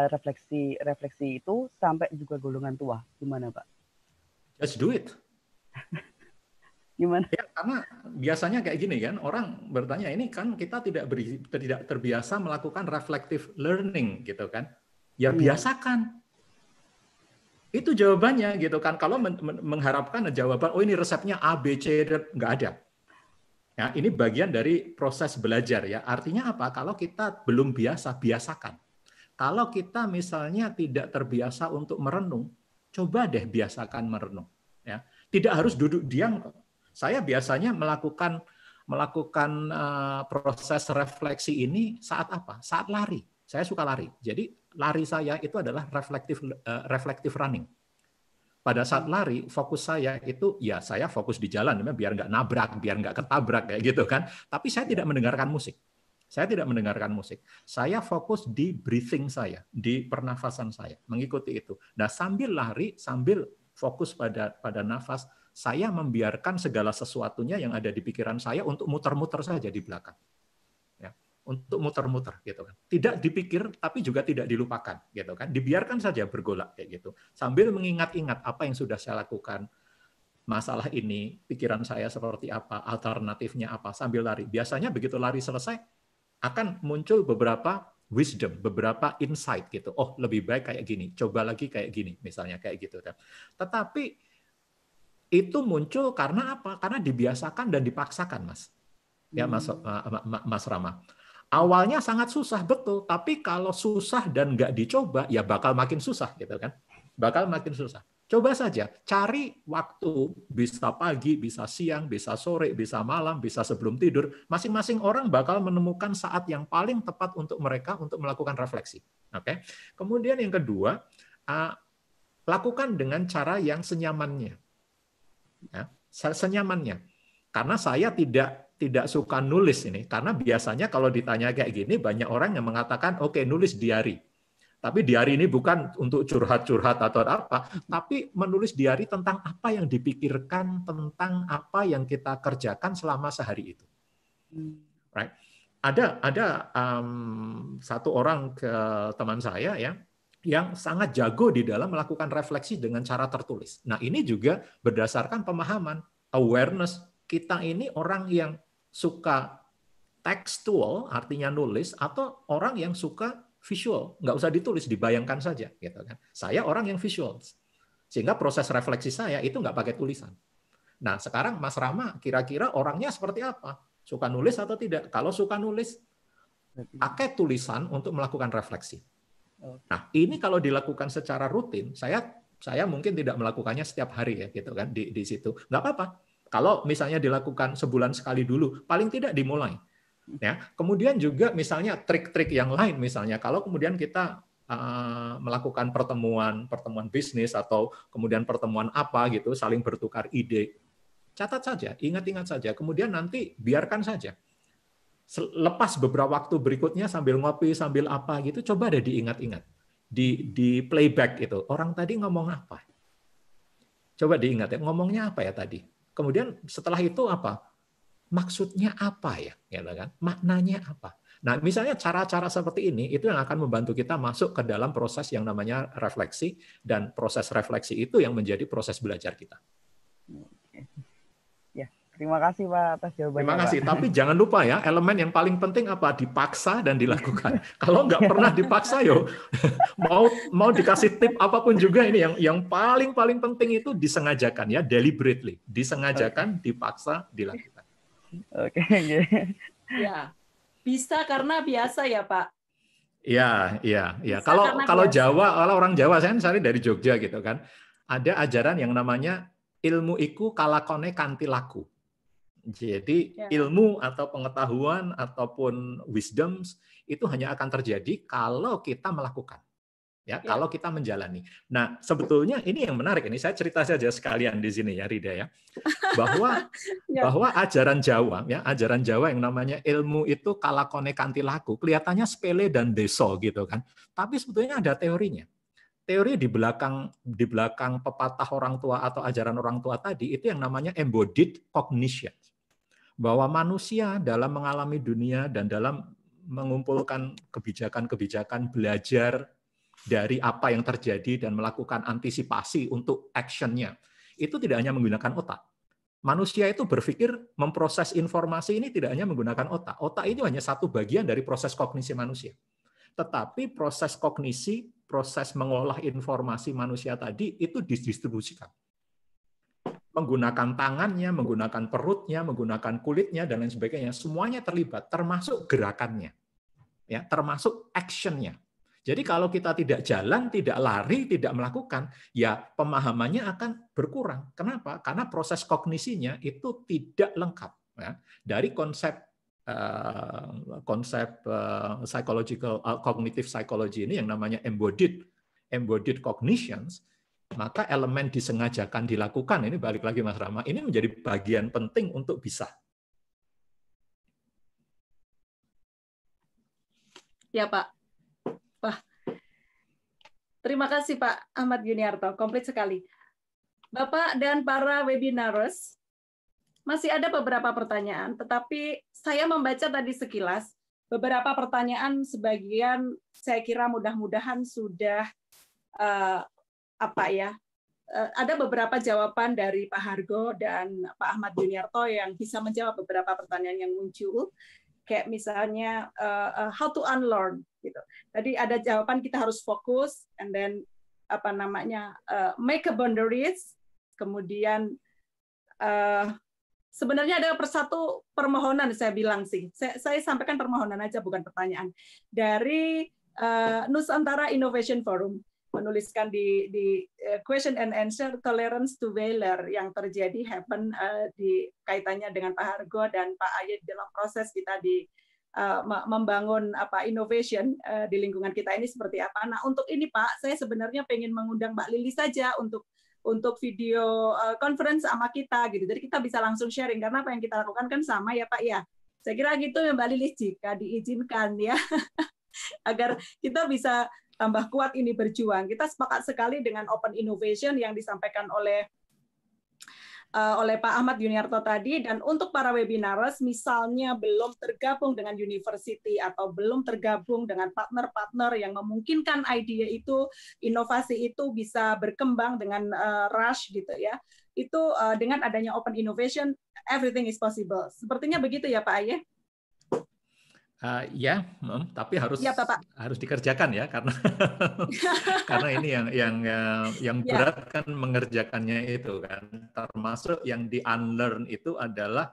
refleksi itu sampai juga golongan tua. Gimana, Pak? Just do it. Gimana? Ya, karena biasanya kayak gini kan, orang bertanya, ini kan kita tidak terbiasa melakukan reflective learning gitu kan. Ya biasakan. Itu jawabannya gitu kan. Kalau mengharapkan jawaban, oh ini resepnya A, B, C, nggak ada. Ya, ini bagian dari proses belajar ya. Artinya apa? Kalau kita belum biasa, biasakan. Kalau kita misalnya tidak terbiasa untuk merenung, coba deh biasakan merenung. Ya, tidak harus duduk diam. Saya biasanya melakukan proses refleksi ini saat apa? Saat lari. Saya suka lari. Jadi lari saya itu adalah reflective running. Pada saat lari, fokus saya itu, ya saya fokus di jalan, biar nggak nabrak, biar nggak ketabrak, kayak gitu kan. Tapi saya tidak mendengarkan musik. Saya tidak mendengarkan musik. Saya fokus di breathing saya, di pernafasan saya, mengikuti itu. Nah, sambil lari, sambil fokus pada nafas, saya membiarkan segala sesuatunya yang ada di pikiran saya untuk muter-muter saja di belakang. Untuk muter-muter gitu kan. Tidak dipikir tapi juga tidak dilupakan gitu kan. Dibiarkan saja bergolak kayak gitu. Sambil mengingat-ingat apa yang sudah saya lakukan. Masalah ini, pikiran saya seperti apa, alternatifnya apa sambil lari. Biasanya begitu lari selesai akan muncul beberapa wisdom, beberapa insight gitu. Oh, lebih baik kayak gini, coba lagi kayak gini, misalnya kayak gitu kan. Tetapi itu muncul karena apa? Karena dibiasakan dan dipaksakan, Mas. Ya, Mas Rama. Awalnya sangat susah, betul. Tapi kalau susah dan nggak dicoba, ya bakal makin susah, gitu kan? Bakal makin susah. Coba saja, cari waktu, bisa pagi, bisa siang, bisa sore, bisa malam, bisa sebelum tidur. Masing-masing orang bakal menemukan saat yang paling tepat untuk mereka untuk melakukan refleksi. Oke. Kemudian yang kedua, lakukan dengan cara yang senyamannya. Ya, senyamannya. Karena saya tidak suka nulis ini, karena biasanya kalau ditanya kayak gini, banyak orang yang mengatakan, oke, nulis diari. Tapi diari ini bukan untuk curhat-curhat atau apa, tapi menulis diari tentang apa yang dipikirkan, tentang apa yang kita kerjakan selama sehari itu. Right? Ada satu orang teman saya ya, yang sangat jago di dalam melakukan refleksi dengan cara tertulis. Nah, ini juga berdasarkan pemahaman, awareness, kita ini orang yang suka textual, artinya nulis, atau orang yang suka visual, nggak usah ditulis, dibayangkan saja, gitu kan. Saya orang yang visual, sehingga proses refleksi saya itu nggak pakai tulisan. Nah, sekarang Mas Rama, kira-kira orangnya seperti apa? Suka nulis atau tidak? Kalau suka nulis, pakai tulisan untuk melakukan refleksi. Nah, ini kalau dilakukan secara rutin, saya mungkin tidak melakukannya setiap hari ya, gitu kan, di situ. Nggak apa-apa. Kalau misalnya dilakukan sebulan sekali dulu, paling tidak dimulai. Ya, kemudian juga misalnya trik-trik yang lain, misalnya kalau kemudian kita melakukan pertemuan bisnis atau kemudian pertemuan apa gitu, saling bertukar ide, catat saja, ingat-ingat saja, kemudian nanti biarkan saja. Lepas beberapa waktu berikutnya sambil ngopi, sambil apa gitu, coba deh diingat-ingat, di playback itu, orang tadi ngomong apa? Coba diingat ya, ngomongnya apa ya tadi? Kemudian setelah itu apa? Maksudnya apa ya, gitu kan? Maknanya apa? Nah, misalnya cara-cara seperti ini itu yang akan membantu kita masuk ke dalam proses yang namanya refleksi, dan proses refleksi itu yang menjadi proses belajar kita. Ya, terima kasih Pak atas jawabannya. Terima kasih. Pak. Tapi jangan lupa ya, elemen yang paling penting apa? Dipaksa dan dilakukan. Kalau nggak pernah dipaksa, yo mau dikasih tip apapun juga ini yang paling penting itu disengajakan ya, deliberately, disengajakan, dipaksa, dilakukan. Oke. Ya, bisa karena biasa ya Pak. Iya. Kalau Jawa, kalau orang Jawa, saya dari Jogja gitu kan, ada ajaran yang namanya ilmu iku kalakone kanthi laku. Jadi ilmu atau pengetahuan ataupun wisdom itu hanya akan terjadi kalau kita melakukan. Ya, kalau kita menjalani. Nah, sebetulnya ini yang menarik, ini saya cerita saja sekalian di sini ya, Rida ya. Bahwa ajaran Jawa ya, ajaran Jawa yang namanya ilmu itu kalakone kanthi laku, kelihatannya sepele dan deso gitu kan. Tapi sebetulnya ada teorinya. Teori di belakang pepatah orang tua atau ajaran orang tua tadi itu yang namanya embodied cognition. Bahwa manusia dalam mengalami dunia dan dalam mengumpulkan kebijakan-kebijakan, belajar dari apa yang terjadi dan melakukan antisipasi untuk action-nya, itu tidak hanya menggunakan otak, Manusia itu berpikir memproses informasi ini tidak hanya menggunakan otak. Otak ini hanya satu bagian dari proses kognisi manusia. Tetapi proses kognisi, proses mengolah informasi manusia tadi itu didistribusikan. Menggunakan tangannya, menggunakan perutnya, menggunakan kulitnya, dan lain sebagainya. Semuanya terlibat, termasuk gerakannya. Ya, termasuk action-nya. Jadi kalau kita tidak jalan, tidak lari, tidak melakukan, ya pemahamannya akan berkurang. Kenapa? Karena proses kognisinya itu tidak lengkap. Ya. Dari konsep psychological cognitive psychology ini yang namanya embodied cognitions, maka elemen disengajakan dilakukan, ini balik lagi Mas Rama, ini menjadi bagian penting untuk bisa. Ya Pak. Wah, terima kasih Pak Ahmad Yuniarto, komplit sekali. Bapak dan para webinars, masih ada beberapa pertanyaan, tetapi saya membaca tadi sekilas, beberapa pertanyaan sebagian saya kira mudah-mudahan sudah ada beberapa jawaban dari Pak Hargo dan Pak Ahmad Yuniarto yang bisa menjawab beberapa pertanyaan yang muncul. Kayak misalnya how to unlearn gitu. Tadi ada jawaban kita harus fokus, and then make a boundaries. Kemudian sebenarnya ada persatu permohonan saya bilang sih. Saya sampaikan permohonan aja bukan pertanyaan. Dari Nusantara Innovation Forum menuliskan di question and answer tolerance to failure yang terjadi happen di kaitannya dengan Pak Hargo dan Pak Aye dalam proses kita di membangun innovation di lingkungan kita ini seperti apa. Nah, untuk ini Pak, saya sebenarnya pengen mengundang Mbak Lili saja untuk video conference sama kita gitu. Jadi kita bisa langsung sharing karena apa yang kita lakukan kan sama ya Pak ya. Saya kira gitu ya Mbak Lili, jika diizinkan ya. Agar kita bisa tambah kuat ini berjuang. Kita sepakat sekali dengan open innovation yang disampaikan oleh Pak Ahmad Yuniarto tadi. Dan untuk para webinars, misalnya belum tergabung dengan university atau belum tergabung dengan partner-partner yang memungkinkan ide itu, inovasi itu bisa berkembang dengan rush gitu ya. Itu dengan adanya open innovation, everything is possible. Sepertinya begitu ya Pak Aye? Ya, tapi harus dikerjakan ya, karena karena ini yang berat kan mengerjakannya itu kan, termasuk yang di unlearn itu adalah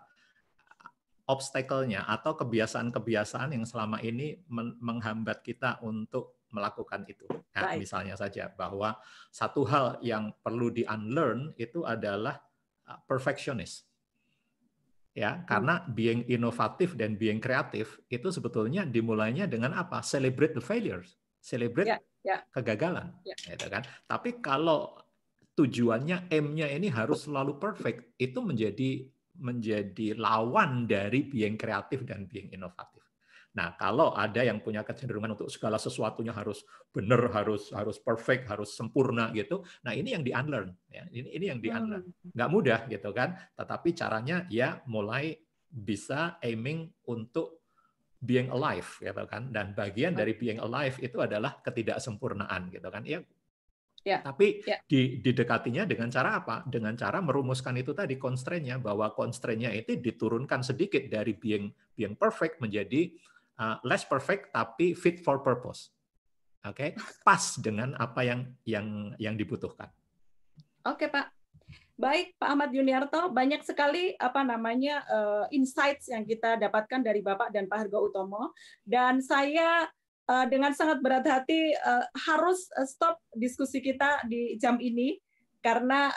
obstacle-nya atau kebiasaan-kebiasaan yang selama ini menghambat kita untuk melakukan itu. Nah, misalnya saja bahwa satu hal yang perlu di unlearn itu adalah perfectionist. Ya, karena being inovatif dan being kreatif itu sebetulnya dimulainya dengan apa? Celebrate the failures, celebrate kegagalan, gitu kan. Tapi kalau tujuannya M-nya ini harus selalu perfect, itu menjadi lawan dari being kreatif dan being inovatif. Nah, kalau ada yang punya kecenderungan untuk segala sesuatunya harus benar, harus perfect, harus sempurna gitu. Nah, ini yang di-unlearn ya. Ini yang di-unlearn. Nggak mudah gitu kan. Tetapi caranya ya mulai bisa aiming untuk being alive gitu kan. Dan bagian dari being alive itu adalah ketidaksempurnaan gitu kan. Ya. Tapi didekatinya dengan cara apa? Dengan cara merumuskan itu tadi constraint-nya, bahwa constraint-nya itu diturunkan sedikit dari being perfect menjadi less perfect tapi fit for purpose. Oke, pas dengan apa yang dibutuhkan. Oke, Pak. Baik, Pak Ahmad Yuniarto, banyak sekali insights yang kita dapatkan dari Bapak dan Pak Hargo Utomo, dan saya dengan sangat berat hati harus stop diskusi kita di jam ini karena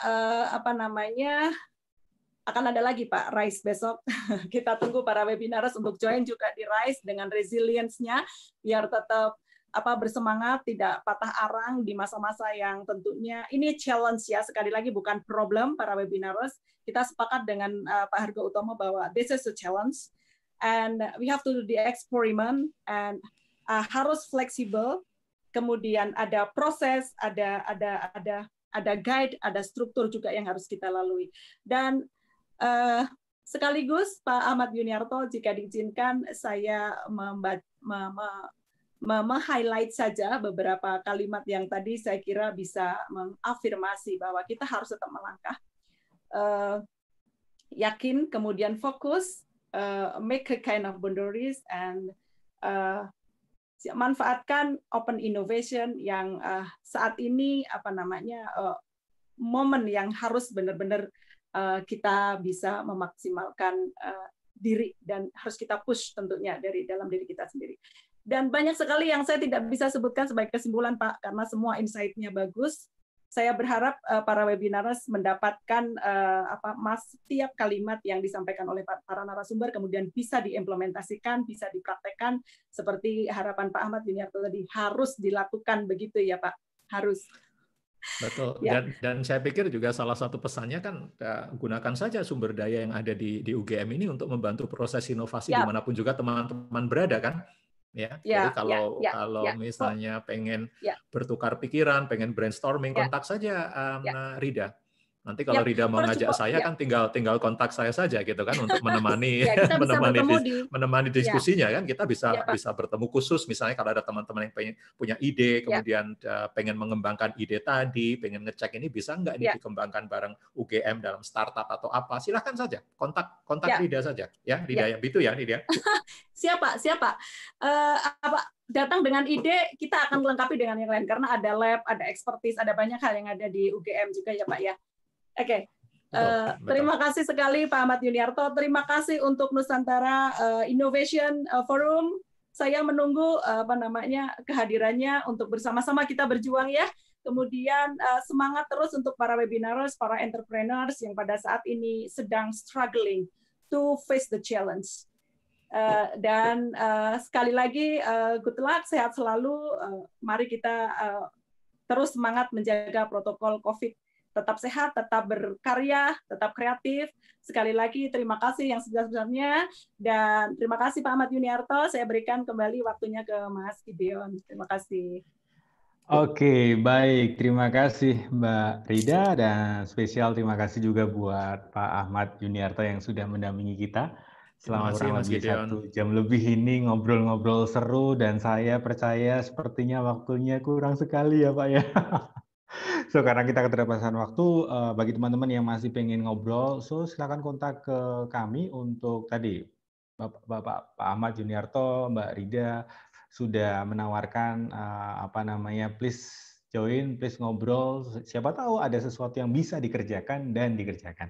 akan ada lagi Pak RISE besok. Kita tunggu para webinars untuk join juga di RISE dengan resilience-nya biar tetap bersemangat, tidak patah arang di masa-masa yang tentunya ini challenge ya, sekali lagi bukan problem para webinars. Kita sepakat dengan Pak Hargo Utomo bahwa this is a challenge and we have to do the experiment and harus fleksibel. Kemudian ada proses, ada guide, ada struktur juga yang harus kita lalui. Dan sekaligus Pak Ahmad Yuniarto, jika diizinkan saya meng-highlight saja beberapa kalimat yang tadi saya kira bisa mengafirmasi bahwa kita harus tetap melangkah. yakin, kemudian fokus, make a kind of boundaries, and manfaatkan open innovation yang saat ini momen yang harus benar-benar kita bisa memaksimalkan diri dan harus kita push tentunya dari dalam diri kita sendiri. Dan banyak sekali yang saya tidak bisa sebutkan sebagai kesimpulan, Pak, karena semua insight-nya bagus. Saya berharap para webinaris mendapatkan setiap kalimat yang disampaikan oleh para narasumber kemudian bisa diimplementasikan, bisa dipraktekkan seperti harapan Pak Ahmad Yuniarto tadi, harus dilakukan begitu ya Pak, harus. Betul. Ya. Dan saya pikir juga salah satu pesannya kan gunakan saja sumber daya yang ada di UGM ini untuk membantu proses inovasi dimanapun juga teman-teman berada kan. Ya, jadi kalau misalnya pengen bertukar pikiran, pengen brainstorming, kontak saja Rida. Nanti kalau Rida mau ngajak saya kan tinggal kontak saya saja gitu kan untuk menemani menemani diskusinya kan, kita bisa bertemu khusus misalnya kalau ada teman-teman yang pengen punya ide kemudian pengen mengembangkan ide tadi, pengen ngecek ini bisa nggak ini dikembangkan bareng UGM dalam startup atau apa, silahkan saja kontak Rida saja ya Rida ya gitu ya Rida. Siapa datang dengan ide, kita akan melengkapi dengan yang lain karena ada lab, ada expertise, ada banyak hal yang ada di UGM juga ya Pak ya. Oke. Terima kasih sekali Pak Ahmad Yuniarto. Terima kasih untuk Nusantara Innovation Forum. Saya menunggu kehadirannya untuk bersama-sama kita berjuang ya. Kemudian semangat terus untuk para webinars, para entrepreneurs yang pada saat ini sedang struggling to face the challenge. Dan sekali lagi good luck, sehat selalu. Mari kita terus semangat menjaga protokol COVID. Tetap sehat, tetap berkarya, tetap kreatif. Sekali lagi terima kasih yang sebesar-besarnya dan terima kasih Pak Ahmad Yuniarto. Saya berikan kembali waktunya ke Mas Gideon. Terima kasih. Oke, baik. Terima kasih Mbak Rida dan spesial terima kasih juga buat Pak Ahmad Yuniarto yang sudah mendampingi kita selama kurang lebih 1 jam lebih ini ngobrol-ngobrol seru dan saya percaya sepertinya waktunya kurang sekali ya Pak ya. So, karena kita keterbatasan waktu, bagi teman-teman yang masih pengen ngobrol, so silakan kontak ke kami untuk tadi, Pak Ahmad Yuniarto, Mbak Rida, sudah menawarkan, please join, please ngobrol, siapa tahu ada sesuatu yang bisa dikerjakan dan dikerjakan.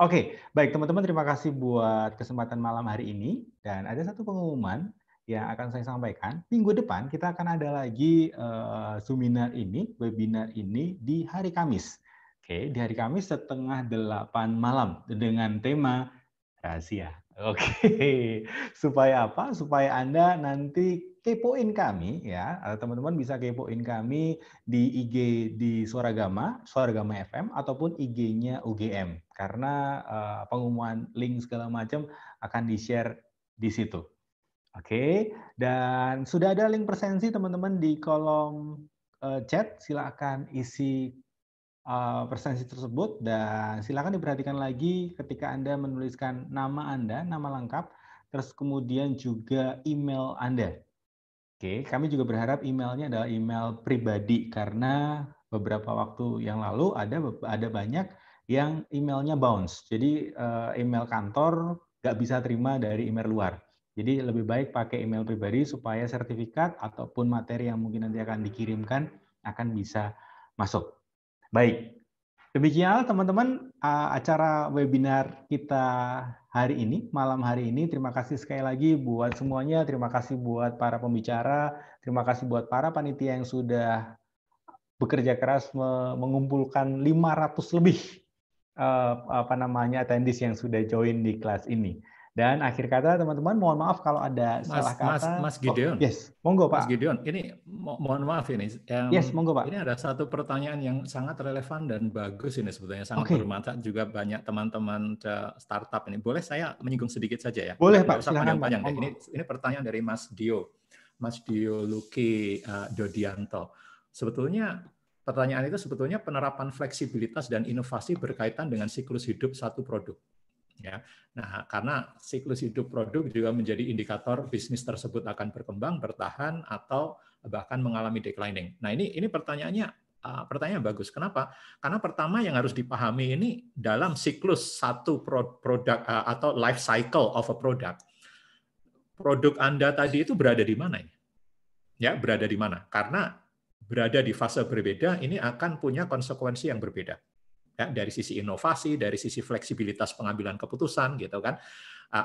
Oke, baik teman-teman, terima kasih buat kesempatan malam hari ini, dan ada satu pengumuman yang akan saya sampaikan. Minggu depan kita akan ada lagi webinar ini di hari Kamis. Oke, di hari Kamis 7:30 malam dengan tema rahasia. Oke, supaya apa? Supaya Anda nanti kepoin kami ya, teman-teman bisa kepoin kami di IG di Suaragama FM ataupun IG-nya UGM karena pengumuman link segala macam akan di-share di situ. Oke, dan sudah ada link presensi teman-teman di kolom chat, silakan isi presensi tersebut dan silakan diperhatikan lagi ketika Anda menuliskan nama Anda, nama lengkap, terus kemudian juga email Anda. Oke, kami juga berharap emailnya adalah email pribadi karena beberapa waktu yang lalu ada banyak yang emailnya bounce. Jadi email kantor nggak bisa terima dari email luar. Jadi lebih baik pakai email pribadi supaya sertifikat ataupun materi yang mungkin nanti akan dikirimkan akan bisa masuk. Baik, demikian teman-teman acara webinar kita hari ini, malam hari ini. Terima kasih sekali lagi buat semuanya, terima kasih buat para pembicara, terima kasih buat para panitia yang sudah bekerja keras mengumpulkan 500 lebih attendees yang sudah join di kelas ini. Dan akhir kata teman-teman, mohon maaf kalau ada salah kata. Mas Gideon. Yes, monggo Pak. Mas Gideon, ini mohon maaf ini. Yes, monggo Pak. Ini ada satu pertanyaan yang sangat relevan dan bagus ini sebetulnya, sangat bermanfaat juga banyak teman-teman startup ini. Boleh saya menyinggung sedikit saja ya? Boleh Pak, silakan Pak. Ini pertanyaan dari Mas Dio Luki Dodianto. Sebetulnya pertanyaan itu sebetulnya penerapan fleksibilitas dan inovasi berkaitan dengan siklus hidup satu produk. Ya, nah karena siklus hidup produk juga menjadi indikator bisnis tersebut akan berkembang, bertahan atau bahkan mengalami declining. Nah ini pertanyaannya Pertanyaan bagus. Kenapa? Karena pertama yang harus dipahami ini dalam siklus satu produk atau life cycle of a product. Produk Anda tadi itu berada di mana? Ya, berada di mana? Karena berada di fase berbeda ini akan punya konsekuensi yang berbeda. Ya, dari sisi inovasi, dari sisi fleksibilitas pengambilan keputusan, gitu kan.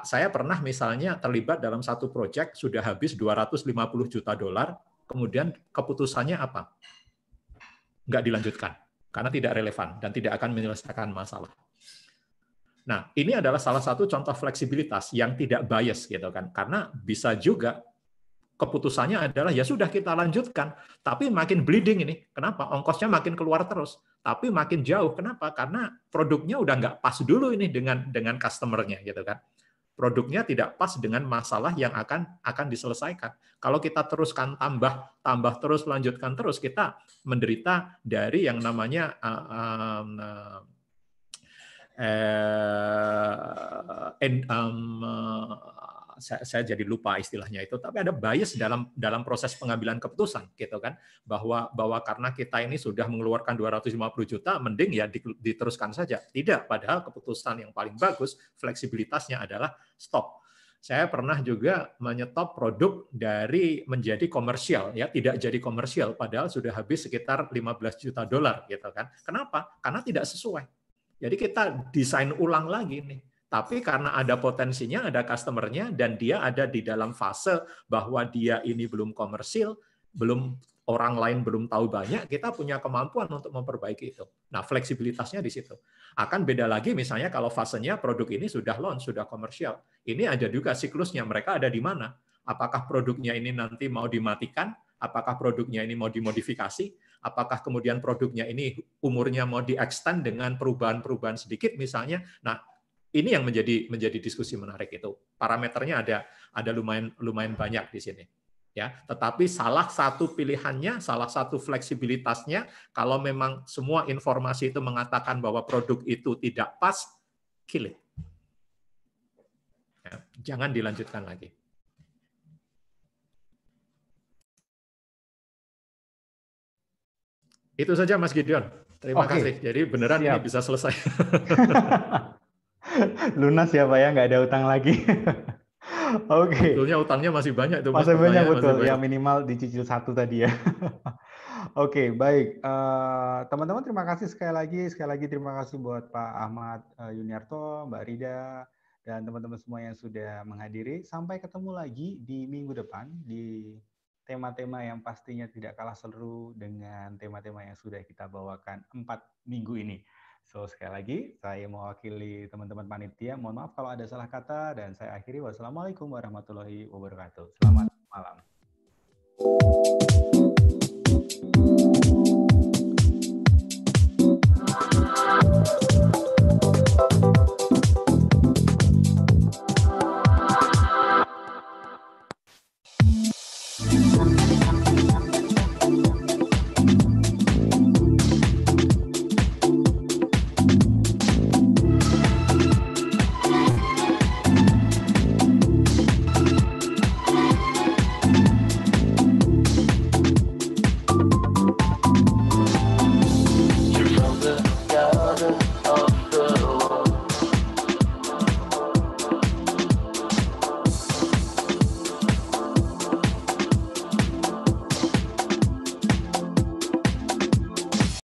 Saya pernah misalnya terlibat dalam satu proyek sudah habis $250 juta, kemudian keputusannya apa? Nggak dilanjutkan karena tidak relevan dan tidak akan menyelesaikan masalah. Nah, ini adalah salah satu contoh fleksibilitas yang tidak bias gitu kan. Karena bisa juga keputusannya adalah ya sudah kita lanjutkan, tapi makin bleeding ini. Kenapa? Ongkosnya makin keluar terus, tapi makin jauh. Kenapa? Karena produknya udah nggak pas dulu ini dengan customer-nya gitu kan. Produknya tidak pas dengan masalah yang akan diselesaikan. Kalau kita teruskan tambah terus, lanjutkan terus, kita menderita dari yang namanya saya jadi lupa istilahnya itu, tapi ada bias dalam proses pengambilan keputusan gitu kan, bahwa karena kita ini sudah mengeluarkan 250 juta mending ya diteruskan saja. Tidak, padahal keputusan yang paling bagus fleksibilitasnya adalah stop. Saya pernah juga menyetop produk dari menjadi komersial, ya tidak jadi komersial padahal sudah habis sekitar $15 juta gitu kan. Kenapa? Karena tidak sesuai. Jadi kita desain ulang lagi nih. Tapi karena ada potensinya, ada customer-nya, dan dia ada di dalam fase bahwa dia ini belum komersil, orang lain belum tahu banyak, kita punya kemampuan untuk memperbaiki itu. Nah, fleksibilitasnya di situ. Akan beda lagi misalnya kalau fasenya produk ini sudah launch, sudah komersial. Ini ada juga siklusnya, mereka ada di mana. Apakah produknya ini nanti mau dimatikan? Apakah produknya ini mau dimodifikasi? Apakah kemudian produknya ini umurnya mau di-extend dengan perubahan-perubahan sedikit misalnya? Nah, ini yang menjadi diskusi menarik itu. Parameternya ada lumayan banyak di sini. Ya, tetapi salah satu pilihannya, salah satu fleksibilitasnya, kalau memang semua informasi itu mengatakan bahwa produk itu tidak pas, kill it. Ya, jangan dilanjutkan lagi. Itu saja Mas Gideon. Terima kasih. Jadi beneran Siap. Ini bisa selesai. Lunas ya Pak ya, nggak ada utang lagi. Oke. Sebetulnya utangnya masih banyak tuh. Masih banyak betul, ya minimal dicicil satu tadi ya. Oke, baik. Teman-teman terima kasih sekali lagi terima kasih buat Pak Ahmad Yuniarto, Mbak Rida, dan teman-teman semua yang sudah menghadiri. Sampai ketemu lagi di minggu depan di tema-tema yang pastinya tidak kalah seru dengan tema-tema yang sudah kita bawakan 4 minggu ini. So, sekali lagi, saya mewakili teman-teman panitia. Mohon maaf kalau ada salah kata, dan saya akhiri. Wassalamualaikum warahmatullahi wabarakatuh. Selamat malam.